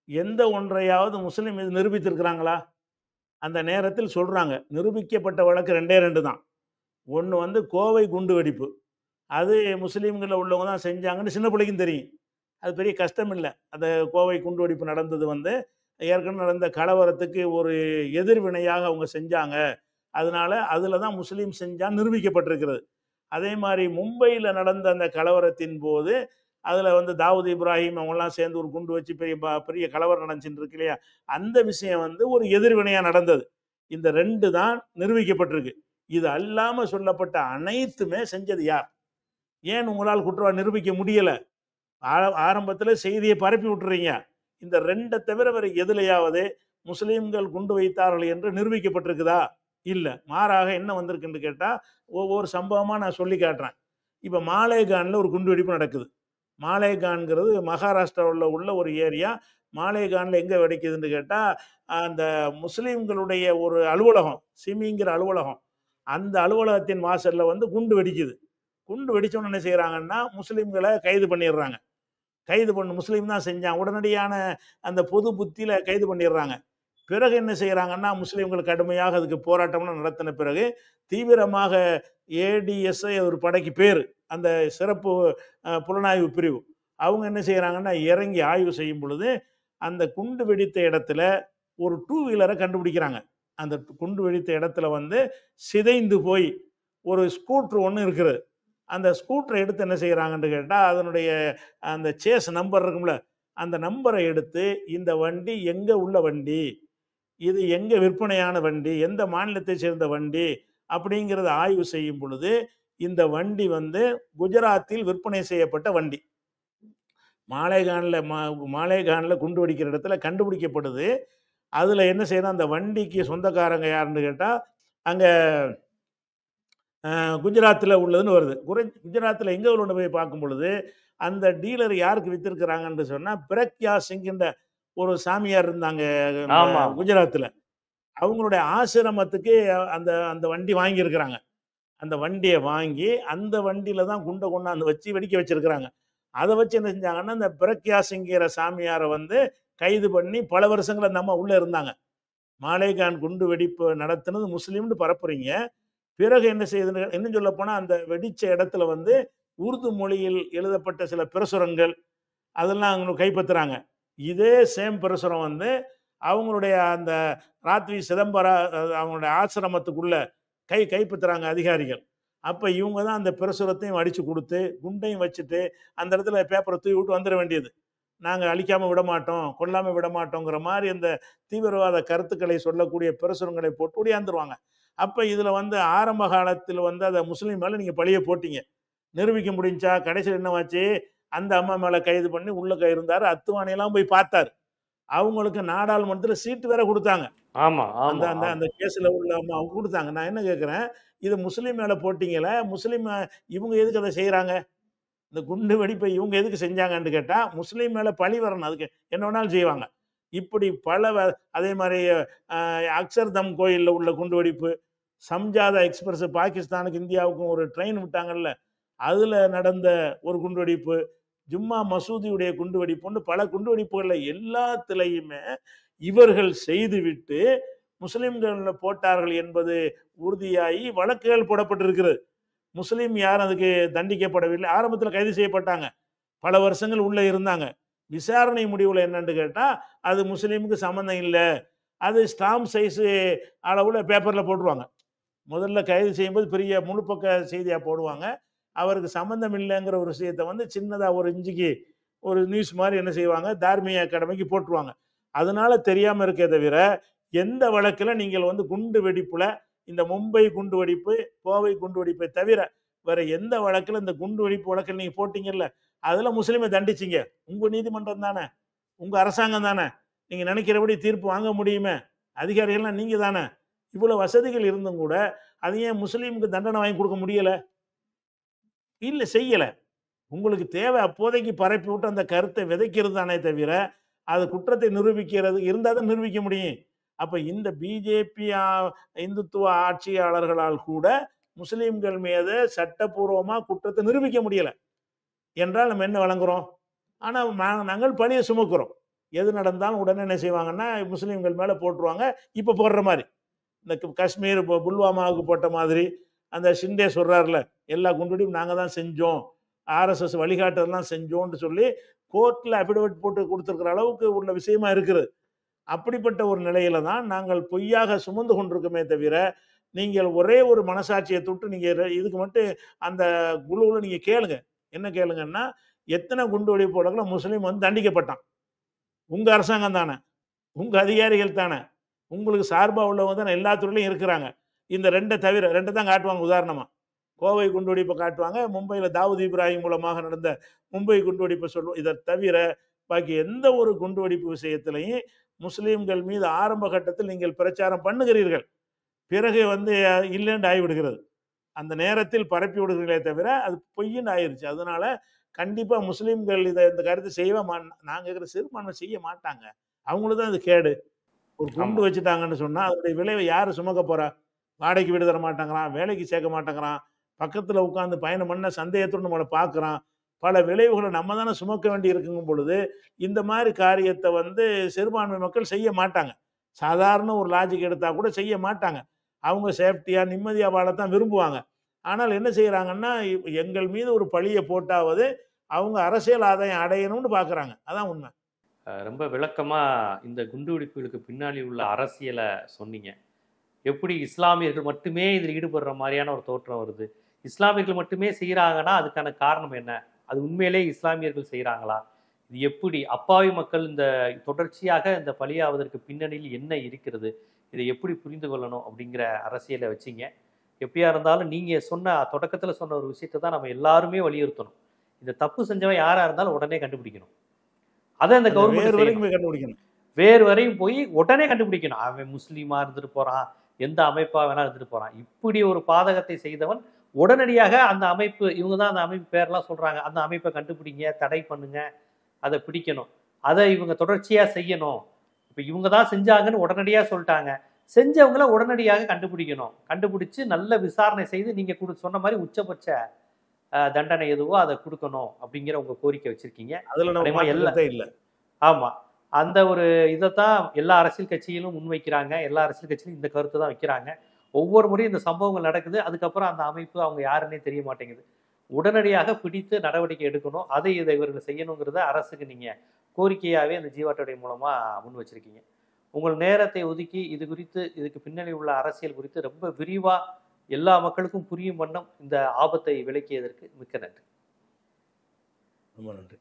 எந்த ஒன்றையாவது முஸ்லிம் மீது நிரூபித்திருக்கிறாங்களா? அந்த நேரத்தில் சொல்றாங்க. நிரூபிக்கப்பட்ட வழக்கு 2டே 2 தான். ஒண்ணு வந்து கோவை குண்டு வெடிப்பு. அது முஸ்லீம்கள்ல உள்ளவங்க தான் செஞ்சாங்கன்னு சின்ன பிள்ளைக்கும் தெரியும். அது பெரிய கஷ்டம் இல்ல. அந்த கோவை குண்டுவெடிப்பு நடந்தது வந்து, ஏற்கனவே நடந்த கலவரத்துக்கு ஒரு எதிர்வினையாக அவங்க செஞ்சாங்க. அதனால அதில தான் முஸ்லீம் செஞ்சான்னு நிரூபிக்கப்பட்டிருக்கிறது. அதே மாரி மும்பையில நடந்த அந்த கலவரத்தின் போது, அதில வந்து தாவூத் இப்ராஹிம் அவங்கலாம் சேர்ந்து ஒரு குண்டு வச்சு பெரிய கலவரம் நடந்துச்சுன்னு இருக்கு இல்லையா? அந்த விஷயம் வந்து ஒரு எதிர்வினையா நடந்தது. இந்த 2 தான் நிரூபிக்கப்பட்டிருக்கு. இது அல்லாம சொல்லப்பட்ட அனைத்துமே செஞ்சது யார்? ஏன் உங்களால் குற்றவாளி நிரூபிக்க முடியல? ஆரம்பத்துல செய்தியை பரப்பி விட்டுறீங்க. இந்த 2 தவிர வேற எதுலயாவது முஸ்லிம்கள் குண்டு வைத்தார்கள் என்று நிரூபிக்கப்பட்டிருக்குதா? இல்ல. மாறாக என்ன வந்திருக்குன்னு கேட்டா, ஒவ்வொரு சம்பவமா நான் சொல்லி காட்டுறேன். இப்ப மாலேகான்ல ஒரு குண்டுவெடிப்பு நடக்குது. மாலேகான்ங்கிறது மகாராஷ்டிராவுல உள்ள ஒரு ஏரியா. மாலேகான்ல எங்க வெடிக்குதுன்னு கேட்டா, அந்த முஸ்லிம்களுடைய ஒரு அலுவலகம், சிமிங்கிற அலுவலகம். அந்த அலுவலகத்தின் வாசல்ல வந்து குண்டு வெடிக்குது. குண்டு வெடிச்ச உடனே என்ன செய்றாங்கன்னா, முஸ்லிம்கள கைது பண்ணிடுறாங்க. கைது பண்ணு முஸ்லீம் தான் செஞ்சான். உடனடியான அந்த பொது புத்தியில கைது பண்ணிடுறாங்க. பிறகு என்ன செய்றாங்கன்னா, முஸ்லிம்கள் கடுமையாக அதுக்கு போராட்டம்லாம் நடத்தின பிறகு, தீவிரமாக ஏடிஎஸ்ஐ ஒரு படைக்கு பேரு. அந்த சிறப்பு புலனாய்வு பிரிவு. அவங்க என்ன செய்றாங்கன்னா, இறங்கி ஆய்வு செய்யும் பொழுது, அந்த குண்டு வெடித்த இடத்துல ஒரு 2 வீலர கண்டுபிடிக்கிறாங்க. அந்த குண்டு வெடித்த இடத்துல வந்து சிதைந்து போய் ஒரு ஸ்கூட்டர் ஒண்ணு இருக்குது. அந்த ஸ்கூட்டர எடுத்து என்ன செய்றாங்கன்னு கேட்டா, அதனுடைய அந்த சேஸ் நம்பர் இருக்கும்ல, அந்த நம்பர எடுத்து இந்த வண்டி எங்க உள்ள வண்டி? இது எங்க விற்பனையான வண்டி? எந்த மாநிலத்தை சேர்ந்த வண்டி? அப்படிங்கிறத ஆய்வு செய்யும் பொழுது, இந்த வண்டி வந்து குஜராத்தில் விற்பனை செய்யப்பட்ட வண்டி. மாலேகான்ல மாலேகான்ல குண்டு வெடிக்கிற இடத்துல கண்டுபிடிக்கப்படுது. அதுல என்ன செய்யணும், அந்த வண்டிக்கு சொந்தக்காரங்க யாருன்னு கேட்டா, அங்க குஜராத்தில் உள்ளதுன்னு வருது. குஜராத்தில் எங்கே கொண்டு போய் பார்க்கும் பொழுது, அந்த டீலர் யாருக்கு வித்திருக்கிறாங்கன்னு சொன்னால், பிரக்யா சிங்ன்ற ஒரு சாமியார் இருந்தாங்க இந்த ஆமா, ஆமா. குஜராத்தில். அவங்களுடைய ஆசிரமத்துக்கு அந்த அந்த வண்டி வாங்கியிருக்கிறாங்க. அந்த வண்டிய வாங்கி, அந்த வண்டியில தான் குண்ட கொண்டாந்து வச்சு வெடிக்க வச்சிருக்கிறாங்க. அத வச்சு என்ன செஞ்சாங்கன்னா, இந்த பிரக்யா சிங்கிற சாமியார வந்து கைது பண்ணி பல வருஷங்கள் அந்த அம்மா உள்ள இருந்தாங்க. மாலேகான் குண்டு வெடிப்பு நடத்தினது முஸ்லீம்னு பரப்புறீங்க. பிறகு என்ன செய்யுதுன்னு இன்னும் சொல்லப்போனா, அந்த வெடிச்ச இடத்துல வந்து உருது மொழியில் எழுதப்பட்ட சில பிரசுரங்கள், அதெல்லாம் அவங்க கைப்பற்றுறாங்க. இதே சேம் பிரசுரம் வந்து அவங்களுடைய அந்த ராத்வி சிதம்பர அவங்களுடைய ஆசிரமத்துக்குள்ள கைப்பற்றுறாங்க அதிகாரிகள். அப்ப இவங்க தான் அந்த பிரசுரத்தையும் அடிச்சு குடுத்து, குண்டையும் வச்சுட்டு, அந்த இடத்துல பேப்பர தூவி விட்டு வந்துர வேண்டியது. நாங்க அழிக்காம விடமாட்டோம், கொல்லாம விடமாட்டோங்கிற மாரி அந்த தீவிரவாத கருத்துக்களை சொல்லக்கூடிய பிரசுரங்களை போட்டு ஒடியாந்துருவாங்க. அப்ப இதுல வந்து ஆரம்ப காலத்துல வந்து அத முஸ்லீம் மேல நீங்க பழிய போட்டீங்க. நிரூபிக்க முடிஞ்சா? கடைசியில என்னவாச்சு? அந்த அம்மா மேல கைது பண்ணி உள்ள இருந்தாரு. அத்துவானையெல்லாம் போய் பார்த்தாரு. அவங்களுக்கு நாடாளுமன்றத்துல சீட்டு வேற குடுத்தாங்க. ஆமா, அந்த ஆமா, அந்த ஆமா. அந்த கேஸ்ல உள்ள அவங்க குடுத்தாங்க. நான் என்ன கேட்கிறேன், இத முஸ்லீம் மேல போட்டீங்களே, முஸ்லீம் இவங்க எதுக்கு அத செய்றாங்க? இந்த குண்டு வெடிப்பை இவங்க எதுக்கு செஞ்சாங்கன்னு கேட்டா, முஸ்லீம் மேல பழி வரணும். அதுக்கு என்ன வேணாலும் செய்வாங்க. இப்படி பல அதே மாரி அ அக்ஷர்தம் கோயில்ல உள்ள குண்டு வெடிப்பு, சம்ஜாதா எக்ஸ்பிரஸ் பாகிஸ்தானுக்கு இந்தியாவுக்கும் ஒரு ட்ரெயின் விட்டாங்கல்ல, அதுல நடந்த ஒரு குண்டுவெடிப்பு, ஜும்மா மசூதியுடைய குண்டுவெடிப்புன்னு பல குண்டுவெடிப்புகள்ல எல்லாத்திலயுமே இவர்கள் செய்துவிட்டு முஸ்லிம்கள் போட்டார்கள் என்பது உறுதியாகி வழக்குகள் போடப்பட்டிருக்கிறது. முஸ்லீம் யாரும் அதுக்கு தண்டிக்கப்படவில்லை. ஆரம்பத்தில் கைது செய்யப்பட்டாங்க. பல வருஷங்கள் உள்ள இருந்தாங்க. விசாரணை முடிவுல என்னன்னு கேட்டா, அது முஸ்லீமுக்கு சம்மந்தம் இல்ல. அது ஸ்டாம்ப் சைஸ் அளவுல பேப்பர்ல போட்டுருவாங்க. முதல்ல கைது செய்யும்போது பெரிய முழு பக்க செய்தியா போடுவாங்க. அவருக்கு சம்மந்தம் இல்லைங்கிற ஒரு விஷயத்த வந்து சின்னதா ஒரு இஞ்சிக்கு ஒரு நியூஸ் மாரி என்ன செய்வாங்க, தார்மீக அகாடமிக்கு போட்டுருவாங்க. அதனால தெரியாம இருக்கே தவிர, எந்த வழக்குல நீங்கள் வந்து குண்டு வெடிப்புல இந்த மும்பை குண்டு வெடிப்பு, கோவை குண்டு வெடிப்பை தவிர, வேற எந்த வழக்குல இந்த குண்டு வெடிப்பு வழக்குல நீங்க போட்டீங்கல்ல, அதுல முஸ்லிமை தண்டிச்சீங்க. உங்க நீதிமன்றம் தானே, உங்க அரசாங்கம் தானே. நீங்க நினைக்கிறபடி தீர்ப்பு வாங்க முடியுமே. அதிகாரிகள்லாம் நீங்க தானே. இவ்வளவு வசதிகள் இருந்தும் கூட, அது ஏன் முஸ்லீமுக்கு தண்டனை வாங்கி கொடுக்க முடியல? இல்ல செய்யல. உங்களுக்கு தேவை அப்போதைக்கு பரப்பி விட்டு அந்த கருத்தை விதைக்கிறது தானே தவிர, அது குற்றத்தை நிரூபிக்கிறது இருந்தா தான் நிரூபிக்க முடியும். அப்ப இந்த பிஜேபி இந்துத்துவ ஆட்சியாளர்களால் கூட முஸ்லிம்கள் மீது சட்டப்பூர்வமா குற்றத்தை நிரூபிக்க முடியல. என்றால் நம்ம என்ன வழங்குறோம்? ஆனா நாங்கள் பழிய சுமக்கிறோம். எது நடந்தாலும் உடனே என்ன செய்வாங்கன்னா, முஸ்லிம்கள் மேல போட்டுருவாங்க. இப்ப போடுற மாரி. இந்த காஷ்மீர் புல்வாமாவுக்கு போட்ட மாதிரி, அந்த ஷிண்டே சொல்றாருல, எல்லா குண்டுவெடிப்பும் நாங்க தான் செஞ்சோம். ஆர்எஸ்எஸ் வழிகாட்டுதல்லாம் செஞ்சோம்னு சொல்லி கோர்ட்ல அஃபிடவிட் போட்டு குடுத்திருக்கிற அளவுக்கு உள்ள விஷயமா இருக்குது. அப்படிப்பட்ட ஒரு நிலையில தான் நாங்கள் பொய்யாக சுமந்து கொண்டிருக்கோமே தவிர, நீங்கள் ஒரே ஒரு மனசாட்சிய தொட்டு நீங்க இதுக்கு மட்டும் அந்த குழுவுல நீங்க கேளுங்க. என்ன கேளுங்கன்னா, எத்தன குண்டு வெடிப்பு வழக்குல முஸ்லீம் வந்து தண்டிக்கப்பட்டான்? உங்க அரசாங்கம் தானே. உங்க அதிகாரிகள் தானே. உங்களுக்கு சார்பா உள்ளவங்க தானே எல்லா துறையிலும் இருக்கிறாங்க. இந்த 2 தவிர 2 தான் காட்டுவாங்க உதாரணமா. கோவை குண்டுவெடிப்ப காட்டுவாங்க. மும்பையில தாவூத் இப்ராஹிம் மூலமாக நடந்த மும்பை குண்டுவெடிப்ப சொல்லுவோம். இத தவிர பாக்கி எந்த ஒரு குண்டுவெடிப்பு விஷயத்திலயும் முஸ்லிம்கள் மீது ஆரம்ப கட்டத்தில் நீங்கள் பிரச்சாரம் பண்ணுகிறீர்கள். பிறகு வந்து இல்லைன்னு ஆகிவிடுகிறது. அந்த நேரத்தில் பரப்பி விடுகிறீர்களே தவிர, அது பொய்ன்னு ஆயிருச்சு. அதனால கண்டிப்பா முஸ்லிம்கள் இந்த கருத்து செய்யவே நாங்க இருக்கிற சிறுபான்மை செய்ய மாட்டாங்க. அவங்களுக்கு தான் அது கேடு. ஒரு குண்டு ஆமா. வச்சுட்டாங்கன்னு சொன்னா, அதனுடைய விளைவை யாரு சுமக்க போறா? வாடகைக்கு வீடு தர மாட்டேங்கிறான், வேலைக்கு சேர்க்க மாட்டேங்கிறான், பக்கத்துல உட்கார்ந்து பயணம் பண்ண சந்தேகத்தோட நம்மள பார்க்குறான். பல விளைவுகள நம்ம தானே சுமக்க வேண்டி இருக்குங்கும் பொழுது, இந்த மாரி காரியத்த வந்து சிறுபான்மை மக்கள் செய்ய மாட்டாங்க. சாதாரண ஒரு லாஜிக் எடுத்தா கூட செய்ய மாட்டாங்க. அவங்க சேஃப்டியா, நிம்மதியா வாழத்தான் விரும்புவாங்க. ஆனால் என்ன செய்றாங்கன்னா, எங்கள் மீது ஒரு பழிய போட்டாவது, அவங்க அரசியல் ஆதாயம் அடையணும்னு பார்க்குறாங்க. அதான் உண்மை. ரொம்ப விளக்கமா இந்த குண்டுவெடிப்புகளுக்கு பின்னாடி உள்ள அரசியல சொன்னீங்க. எப்படி இஸ்லாமியர்கள் மட்டுமே இதில் ஈடுபடுற மாரியான ஒரு தோற்றம் வருது. இஸ்லாமியர்கள் மட்டுமே செய்றாங்கன்னா, அதுக்கான காரணம் என்ன? அது உண்மையிலேயே இஸ்லாமியர்கள் செய்றாங்களா? இது எப்படி? அப்பாவி மக்கள் இந்த தொடர்ச்சியாக இந்த பலியாவதற்கு பின்னணியில் என்ன இருக்கிறது? இதை எப்படி புரிந்து கொள்ளணும்? அப்படிங்கிற அரசியல வச்சீங்க. எப்படியா இருந்தாலும் நீங்க சொன்ன தொடக்கத்துல சொன்ன ஒரு விஷயத்த தான் நம்ம எல்லாருமே வலியுறுத்தணும். இந்த தப்பு செஞ்சவன் யாரா இருந்தாலும் உடனே கண்டுபிடிக்கணும். அத இந்த அந்த கவர்மெண்ட் வேர் வரைக்கும் செய்யணும். போய் கண்டுபிடிக்கணும். வேறு வரையும் போய் உடனே கண்டுபிடிக்கணும். அவன் முஸ்லீமா இருந்துட்டு போறான், எந்த அமைப்பா வேணா இருந்துட்டு போறான். இப்படி ஒரு பாதகத்தை செய்தவன் உடனடியாக அந்த அமைப்பு, இவங்க தான் அந்த அமைப்பு பேர்லாம் சொல்றாங்க. அந்த அமைப்பை கண்டுபிடிங்க, தடை பண்ணுங்க, அதை பிடிக்கணும். அதை இவங்க தொடர்ச்சியா செய்யணும். இப்ப இவங்க தான் செஞ்சாங்கன்னு உடனடியா சொல்லிட்டாங்க. செஞ்சவங்கள உடனடியாக கண்டுபிடிக்கணும். கண்டுபிடிச்சு நல்ல விசாரணை செய்து நீங்க சொன்ன மாதிரி உச்சபட்ச தண்டனை எதுவோ அதை கொடுக்கணும் அப்படிங்கிற உங்க கோரிக்கை வச்சிருக்கீங்க. அதுல நம்ம அதே மாதிரி மாற்று கருத்தே இல்ல. ஆமா. அந்த ஒரு இதைத்தான் எல்லா அரசியல் கட்சியிலும் முன்வைக்கிறாங்க. எல்லா அரசியல் கட்சியிலும் இந்த கருத்து தான் வைக்கிறாங்க. ஒவ்வொரு முறையும் இந்த சம்பவங்கள் நடக்குது. அதுக்கப்புறம் அந்த அமைப்பு அவங்க யாருன்னே தெரிய மாட்டேங்குது. உடனடியாக பிடித்து நடவடிக்கை எடுக்கணும். இதை இவர்கள் செய்யணுங்கிறத அரசுக்கு நீங்க கோரிக்கையாவே அந்த ஜீவா டுடே மூலமா முன் வச்சிருக்கீங்க. உங்கள் நேரத்தை ஒதுக்கி இது குறித்து, இதுக்கு பின்னணி உள்ள அரசியல் குறித்து ரொம்ப விரிவா எல்லா மக்களுக்கும் புரியும் வண்ணம் இந்த ஆபத்தை விளக்கியதற்கு மிக்க நன்றி. ரொம்ப நன்றி.